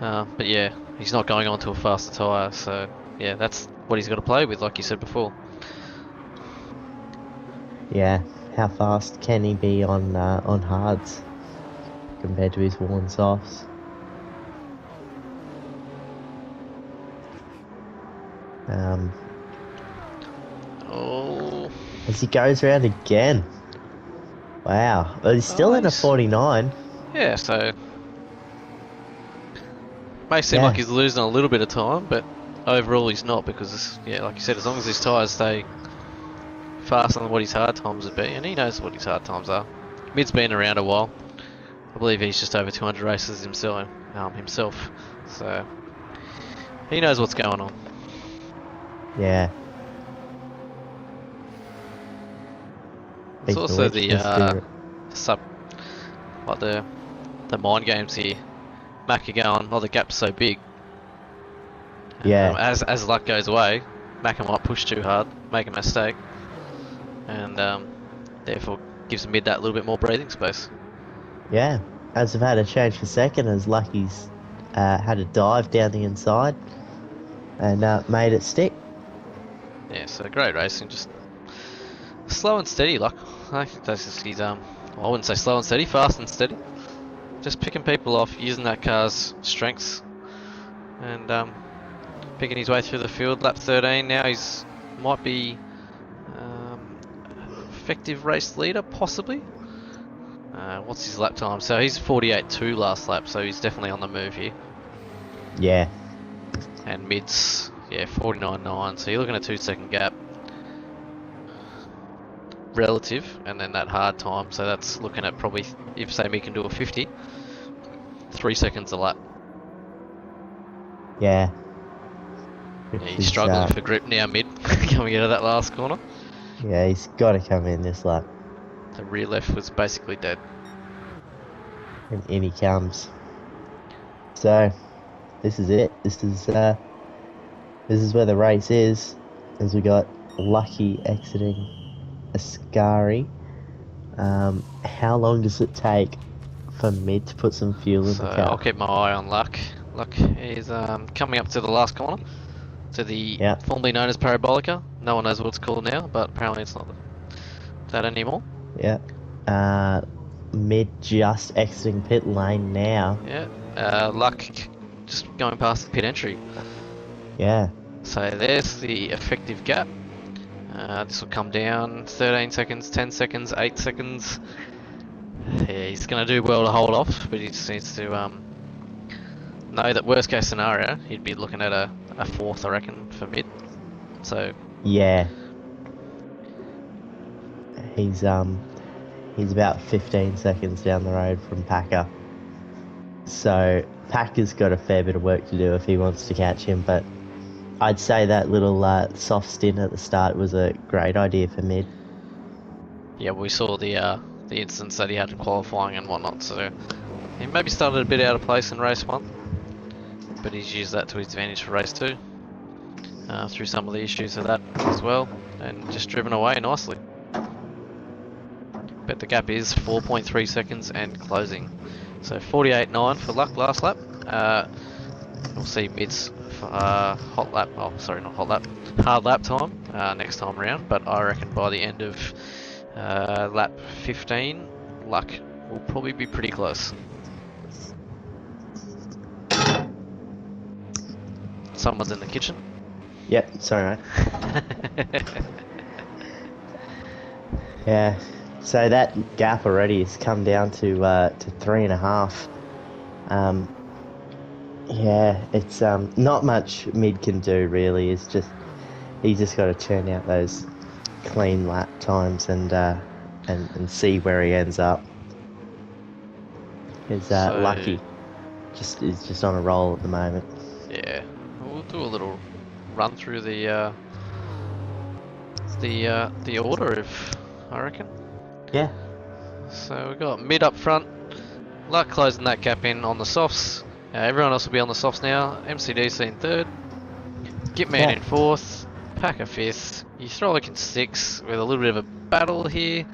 S4: But yeah, he's not going on to a faster tyre, so yeah, that's what he's got to play with, like you said before.
S3: Yeah, how fast can he be on hards compared to his worn softs?
S4: Oh,
S3: As he goes around again. Wow, but he's still in a 49.
S4: Yeah, so may seem
S3: Yeah.
S4: like he's losing a little bit of time, but overall he's not, because yeah, like you said, as long as his tyres stay faster than what his hard times would be, and he knows what his hard times are. Mid's been around a while. I believe he's just over 200 races himself, so he knows what's going on.
S3: Yeah.
S4: It's also the the mind games here. Macca going, oh, the gap's so big.
S3: Yeah.
S4: As luck goes away, Macca might push too hard, make a mistake, and therefore gives Mid that little bit more breathing space.
S3: Yeah, as I've had a change for second, as Lucky's had a dive down the inside and made it stick.
S4: Yeah, so great racing, just slow and steady, Luck. I think that's just his I wouldn't say slow and steady, fast and steady. Just picking people off, using that car's strengths, and picking his way through the field. Lap 13 now, he's might be effective race leader, possibly. What's his lap time? So he's 48.2 last lap, so he's definitely on the move here.
S3: Yeah.
S4: And Mid's, yeah, 49.9, so you're looking at a 2-second gap. Relative, and then that hard time, so that's looking at probably, if say Mid can do a 50, 3 seconds a lap.
S3: Yeah.
S4: Yeah, he's struggling for grip now, Mid, coming out of that last corner.
S3: Yeah, he's got to come in this lap.
S4: The rear left was basically dead.
S3: And in he comes. So, this is it. This is where the race is, as we got Lucky exiting Ascari. How long does it take for Mid to put some fuel in the car?
S4: I'll keep my eye on Luck. Luck is coming up to the last corner, to the formerly known as Parabolica. No one knows what it's called now, but apparently it's not that anymore.
S3: Yeah. Mid just exiting pit lane now.
S4: Yeah. Luck just going past the pit entry.
S3: Yeah.
S4: So there's the effective gap. This will come down 13 seconds, 10 seconds, 8 seconds. Yeah, he's going to do well to hold off, but he just needs to know that worst case scenario, he'd be looking at a fourth, I reckon, for Mid. So
S3: yeah, he's about 15 seconds down the road from Packer. So Packer's got a fair bit of work to do if he wants to catch him, but I'd say that little soft stint at the start was a great idea for Mid.
S4: Yeah, we saw the instance that he had in qualifying and whatnot, so he maybe started a bit out of place in race 1, but he's used that to his advantage for race 2, through some of the issues of that as well, and just driven away nicely. But the gap is 4.3 seconds and closing. So 48.9 for Luck last lap. We'll see Mid's hot lap, oh sorry, not hot lap, hard lap time next time around, but I reckon by the end of lap 15, Luck will probably be pretty close. Someone's in the kitchen.
S3: Yep, sorry mate. Yeah, so that gap already has come down to 3.5. Yeah, it's not much Mid can do really. It's just he's just got to turn out those clean lap times and see where he ends up. Because Lucky is just on a roll at the moment.
S4: Yeah, we'll do a little run through the order, if I reckon.
S3: Yeah.
S4: So we got mid up front. Luck closing that gap in on the softs. Everyone else will be on the softs now. MCDC in third. Gitman
S3: Yeah.
S4: in fourth. Packer fifth. Hydraulic in sixth with a little bit of a battle here.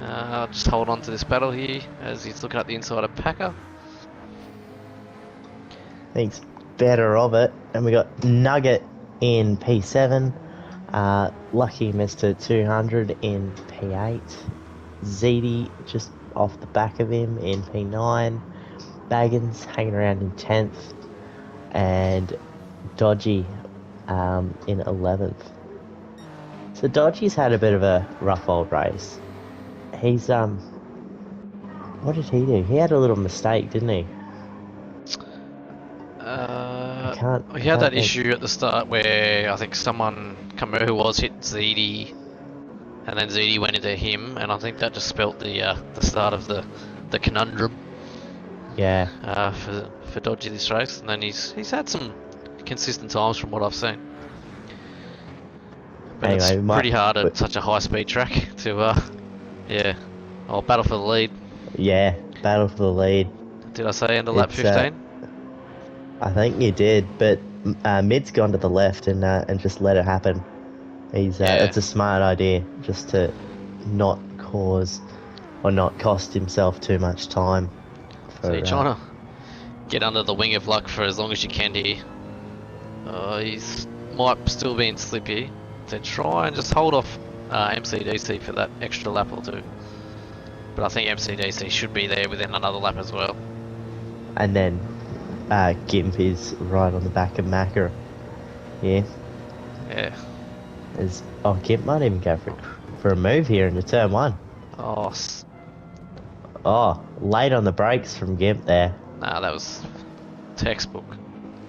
S4: I'll just hold on to this battle here as he's looking at the inside of Packer.
S3: Thinks better of it. And we got Nugget in P7. Lucky Mr. 200 in P8. ZD just off the back of him in P9. Baggins hanging around in 10th. And Dodgy in 11th. So Dodgy's had a bit of a rough old race. He's what did he do? He had a little mistake, didn't he?
S4: He had that issue at the start where I think someone, can't remember who it was, hit ZD, and then ZD went into him, and I think that just spelt the start of the conundrum.
S3: Yeah.
S4: For Dodgy this race, and then he's had some consistent times from what I've seen. But
S3: Anyway,
S4: it's pretty hard at such a high speed track to battle for the lead.
S3: Yeah, battle for the lead.
S4: Did I say end of lap 15?
S3: I think you did, but Mid's gone to the left and just let it happen. It's a smart idea, just to not cause or not cost himself too much time.
S4: So you're trying to get under the wing of Luck for as long as you can here. He's might still be in slippy, so try and just hold off MCDC for that extra lap or two. But I think MCDC should be there within another lap as well.
S3: And then Gimp is right on the back of Macca. Yeah.
S4: Yeah.
S3: Gimp might even go for a move here into turn one. Late on the brakes from Gimp there.
S4: Nah, that was textbook.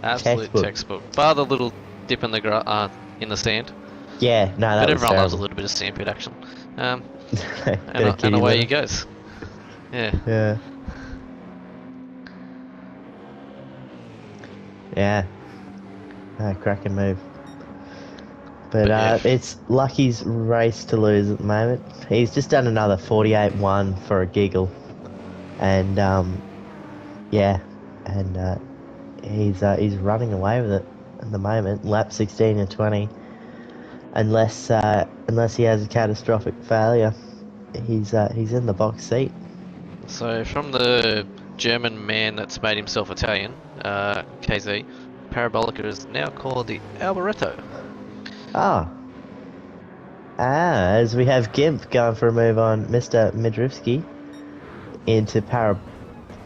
S4: Absolute textbook. Bar the little dip in the sand.
S3: Yeah, no, that
S4: but
S3: was
S4: everyone loves a
S3: terrible.
S4: little bit of sandpit action. And
S3: kitty
S4: away
S3: litter.
S4: he goes. Yeah.
S3: Yeah. Yeah. Cracking move. But
S4: yeah.
S3: it's Lucky's race to lose at the moment. He's just done another 48-1 for a giggle. And he's running away with it at the moment. Lap 16 and 20. Unless he has a catastrophic failure, he's in the box seat.
S4: So from the German man that's made himself Italian, KZ, Parabolica is now called the Alboreto.
S3: As we have Gimp going for a move on Mr. Midrivsky into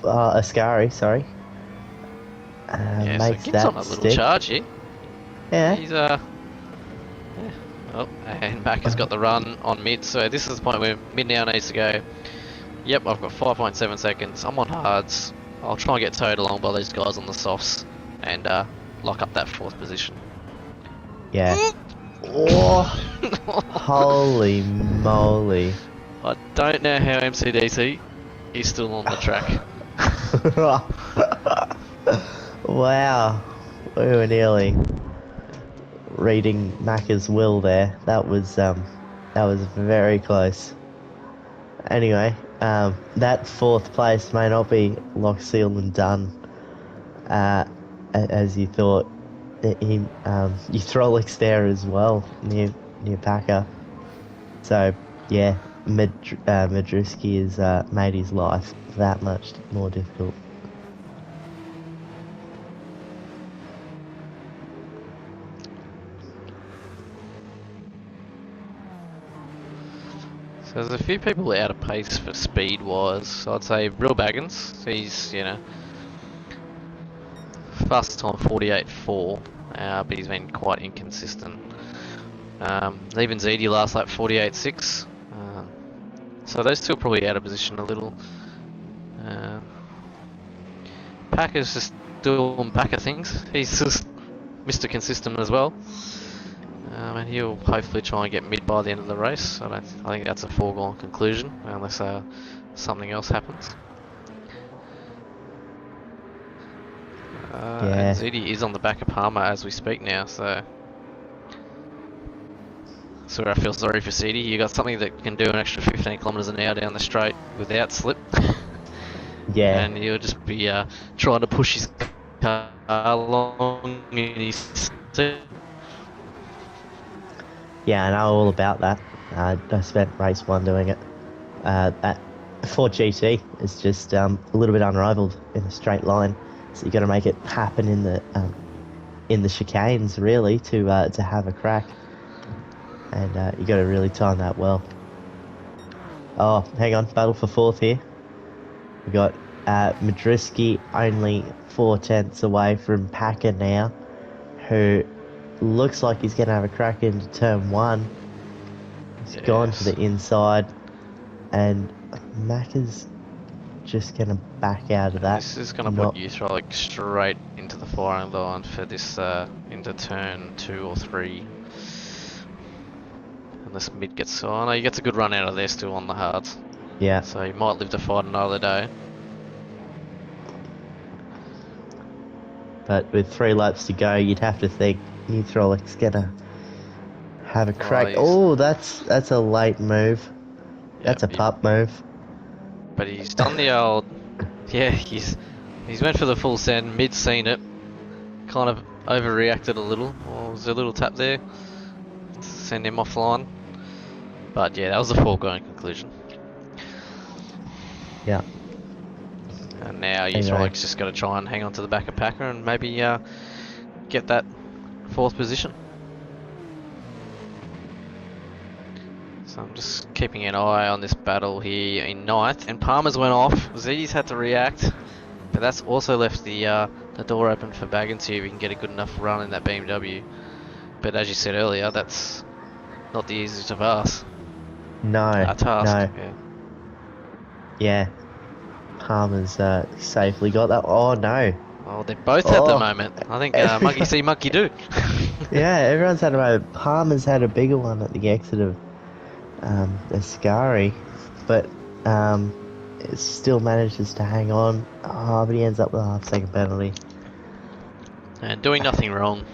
S3: Ascari, sorry.
S4: So
S3: Makes
S4: Gimp's
S3: that
S4: on a little
S3: stick.
S4: charge here.
S3: Yeah.
S4: He's Oh, and Mac has got the run on mid, so this is the point where mid now needs to go. Yep, I've got 5.7 seconds. I'm on hards. I'll try and get towed along by these guys on the softs and lock up that fourth position.
S3: Yeah. Oh, holy moly.
S4: I don't know how MCDC is still on the track.
S3: Wow. We were nearly reading Macca's will there. That was very close. Anyway, that fourth place may not be locked, sealed and done as you thought. Hydraulics there as well near Packer. So yeah, Madruski has made his life that much more difficult.
S4: So there's a few people out of pace for speed wise. So I'd say Real Baggins, he's, fastest time 48.4, but he's been quite inconsistent. Even ZD last lap 48.6. So those two are probably out of position a little. Packer's just doing Packer things. He's just Mr. Consistent as well. And he'll hopefully try and get mid by the end of the race. I think that's a foregone conclusion, unless something else happens.
S3: Yeah.
S4: And ZD is on the back of Palmer as we speak now, so I feel sorry for ZD. You got something that can do an extra 15 kilometers an hour down the straight without slip,
S3: Yeah.
S4: and he'll just be trying to push his car along in his seat.
S3: Yeah, I know all about that. I spent race 1 doing it. That Ford GT is just a little bit unrivaled in a straight line, so you got to make it happen in the chicanes really to have a crack, and you got to really time that well. Oh, hang on, battle for 4th here. We got Madriski only 4/10 away from Packer now, who looks like he's going to have a crack into turn 1. He's gone to the inside, and Mac is just going to back out of that.
S4: This is going to put you like straight into the firing line for this into turn 2 or 3. Unless mid gets on. Oh, no, he gets a good run out of there still on the hards.
S3: Yeah.
S4: So he might live to fight another day.
S3: But with 3 laps to go, you'd have to think Neutrolic's gonna have a crack. Oh, that's a late move. That's a pup move.
S4: But he's done the old. Yeah, he's went for the full send. Mid seen it. Kind of overreacted a little. Or was there a little tap there to send him offline? But yeah, that was a foregone conclusion.
S3: Yeah.
S4: And now Neutrolic's just got to try and hang on to the back of Packer and maybe get that 4th position. So I'm just keeping an eye on this battle here in 9th. And Palmer's went off. ZD's had to react. But that's also left the door open for Baggins to see if he can get a good enough run in that BMW. But as you said earlier, that's not the easiest of us.
S3: No.
S4: Task.
S3: No. Yeah. Palmer's safely got that. Oh no.
S4: Oh, they both had the moment. I think monkey see, monkey do.
S3: Yeah, everyone's had a moment. Palmer's had a bigger one at the exit of Ascari, but it still manages to hang on. Oh, but he ends up with a half-second penalty.
S4: And doing nothing wrong.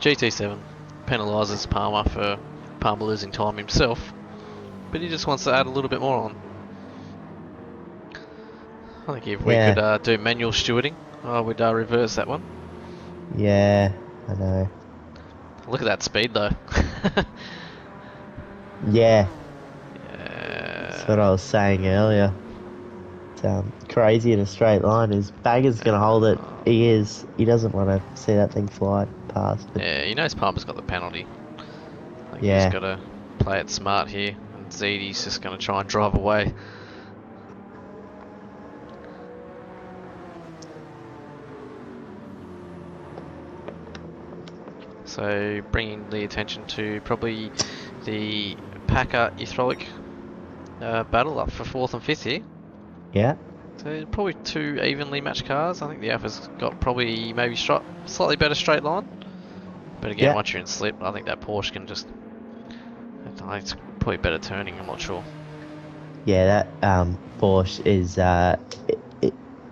S4: GT7 penalises Palmer for Palmer losing time himself, but he just wants to add a little bit more on. I think if we could do manual stewarding, we'd reverse that one.
S3: Yeah, I know.
S4: Look at that speed though.
S3: Yeah. That's what I was saying earlier. It's crazy in a straight line. Is Bagger's going to hold it? He is. He doesn't want to see that thing fly past. But
S4: Yeah, he knows Palmer's got the penalty. Like
S3: Yeah.
S4: He's got to play it smart here. And ZD's just going to try and drive away. So bringing the attention to probably the Packer Ethrolic battle up for 4th and 5th here.
S3: yeah.
S4: So probably 2 evenly matched cars. I think the Alpha's got probably maybe slightly better straight line. But again,
S3: Yeah.
S4: once you're in slip, I think that Porsche can just... It's probably better turning, I'm not sure.
S3: Yeah, that Porsche is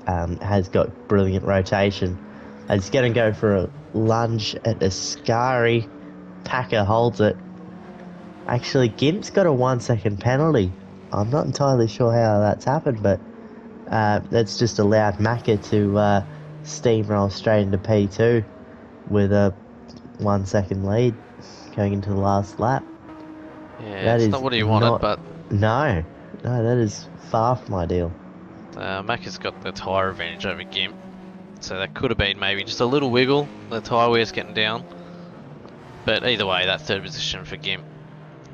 S3: has got brilliant rotation. It's going to go for a lunge at Ascari. Packer holds it. Actually, Gimp's got a 1-second penalty. I'm not entirely sure how that's happened, but that's just allowed Macca to steamroll straight into P2 with a 1-second lead going into the last lap.
S4: Yeah,
S3: That
S4: it's
S3: is
S4: not what he wanted, but...
S3: No, that is far from ideal.
S4: Macca's got the tyre advantage over Gimp. So that could have been maybe just a little wiggle. The tyre wear's getting down. But either way, that 3rd position for Gimp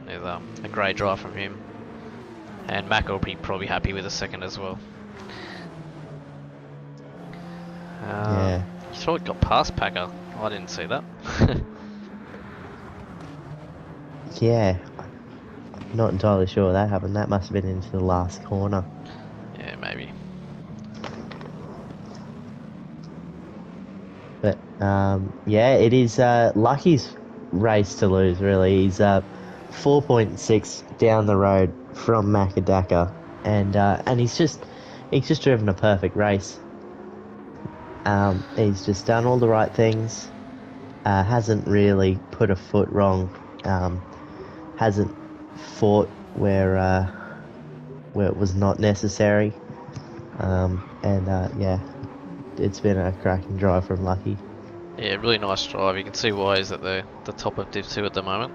S4: is a great drive from him. And Macca will be probably happy with a 2nd as well.
S3: Yeah.
S4: You thought it got past Packer. I didn't see that.
S3: Yeah. I'm not entirely sure that happened. That must have been into the last corner.
S4: Yeah, maybe.
S3: But, yeah, it is Lucky's race to lose, really. He's 4.6 down the road from Macadaka, and he's just driven a perfect race. He's just done all the right things. Hasn't really put a foot wrong. Hasn't fought where it was not necessary. Yeah, it's been a cracking drive from Lucky.
S4: Yeah, really nice drive. You can see why he's at the top of Div 2 at the moment.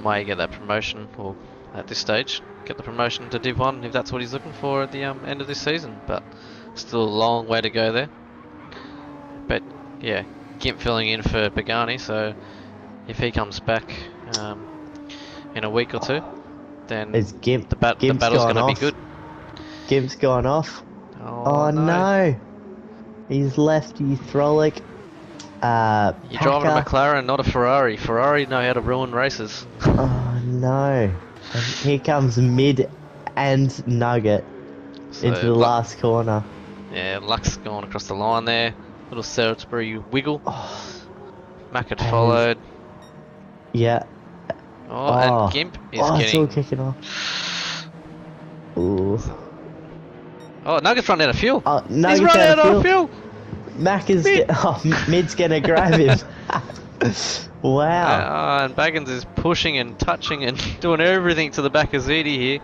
S4: May get that promotion, or at this stage, get the promotion to Div 1 if that's what he's looking for at the end of this season. But still a long way to go there. But yeah, Gimp filling in for Pagani, so if he comes back in a week or two, then
S3: Is Gimp,
S4: the
S3: Gimp's
S4: battle's
S3: gone
S4: going to
S3: off.
S4: be good.
S3: Gimp's gone off.
S4: Oh,
S3: no. He's left you Frolic.
S4: You're driving a
S3: Packer.
S4: McLaren, not a Ferrari. Ferrari know how to ruin races.
S3: Oh no. And here comes Mid and Nugget
S4: So
S3: into the last corner.
S4: Yeah, Luck's gone across the line there. Little Salisbury wiggle. Mack had
S3: And
S4: followed.
S3: Yeah.
S4: And Gimp is
S3: it's all
S4: getting...
S3: kicking off. Ooh.
S4: Oh, Nugget's run out of fuel.
S3: Nugget's
S4: He's run out of fuel.
S3: Mac is... Mid's gonna grab him. Wow.
S4: And Baggins is pushing and touching and doing everything to the back of ZD here.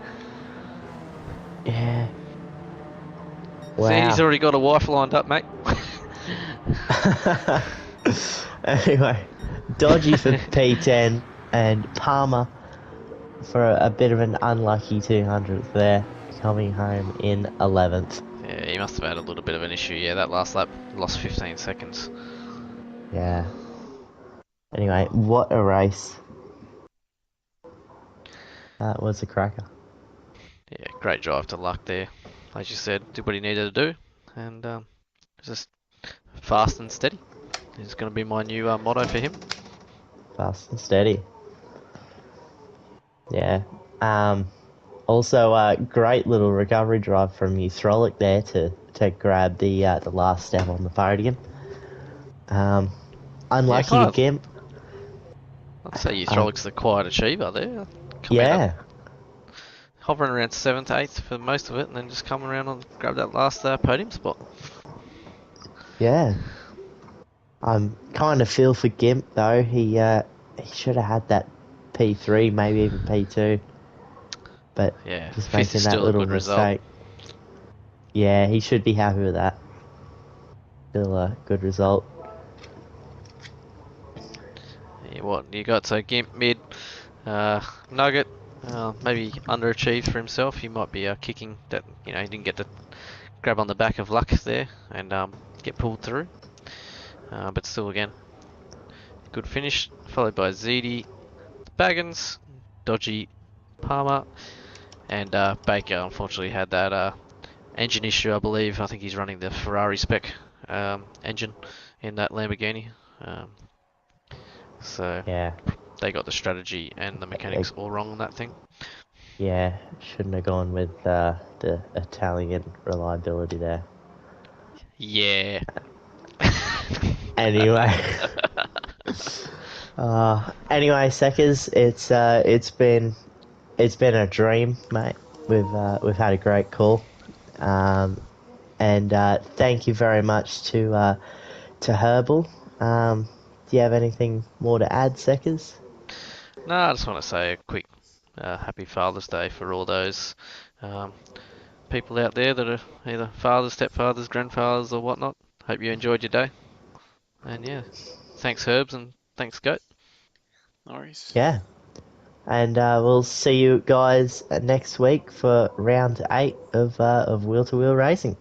S3: Yeah. Wow.
S4: ZD's already got a wife lined up, mate.
S3: Anyway, Dodgy for P10 and Palmer for a bit of an unlucky 200th there, coming home in 11th.
S4: Yeah, he must have had a little bit of an issue. Yeah, that last lap lost 15 seconds.
S3: Yeah. Anyway, what a race. That was a cracker.
S4: Yeah, great drive to Luck there. As you said, did what he needed to do, and just fast and steady. Is going to be my new motto for him.
S3: Fast and steady. Yeah. Also, great little recovery drive from you, Throlic, there to grab the last step on the podium. Unlucky
S4: kind
S3: to
S4: of-
S3: Gimp.
S4: I'd say Euthrolic's the quiet achiever there. Coming
S3: Yeah.
S4: up, hovering around 7th, 8th for most of it, and then just coming around and grab that last podium spot.
S3: Yeah. I'm kind of feel for Gimp though. He should have had that P3, maybe even P2. But
S4: Yeah,
S3: just
S4: fifth
S3: making
S4: is
S3: that
S4: still a
S3: little
S4: good result.
S3: mistake. Yeah, he should be happy with that. Still a good result.
S4: Yeah, what you got? So Gimp mid, Nugget maybe underachieved for himself. He might be kicking that, he didn't get to grab on the back of Luck there and get pulled through. But still, again, good finish. Followed by ZD, Baggins, Dodgy, Palmer, and Baker. Unfortunately, had that engine issue. I believe. I think he's running the Ferrari spec engine in that Lamborghini. So
S3: Yeah.
S4: they got the strategy and the mechanics all wrong on that thing.
S3: Yeah, shouldn't have gone with the Italian reliability there.
S4: Yeah.
S3: Anyway. Anyway, Seckers, it's been a dream, mate. We've had a great call, and thank you very much to Herbal. Do you have anything more to add, Seckers?
S4: No, I just want to say a quick happy Father's Day for all those people out there that are either fathers, stepfathers, grandfathers, or whatnot. Hope you enjoyed your day. And yeah, thanks Herbs and thanks Goat.
S5: No worries.
S3: Yeah. And we'll see you guys next week for round 8 of Wheel to Wheel Racing.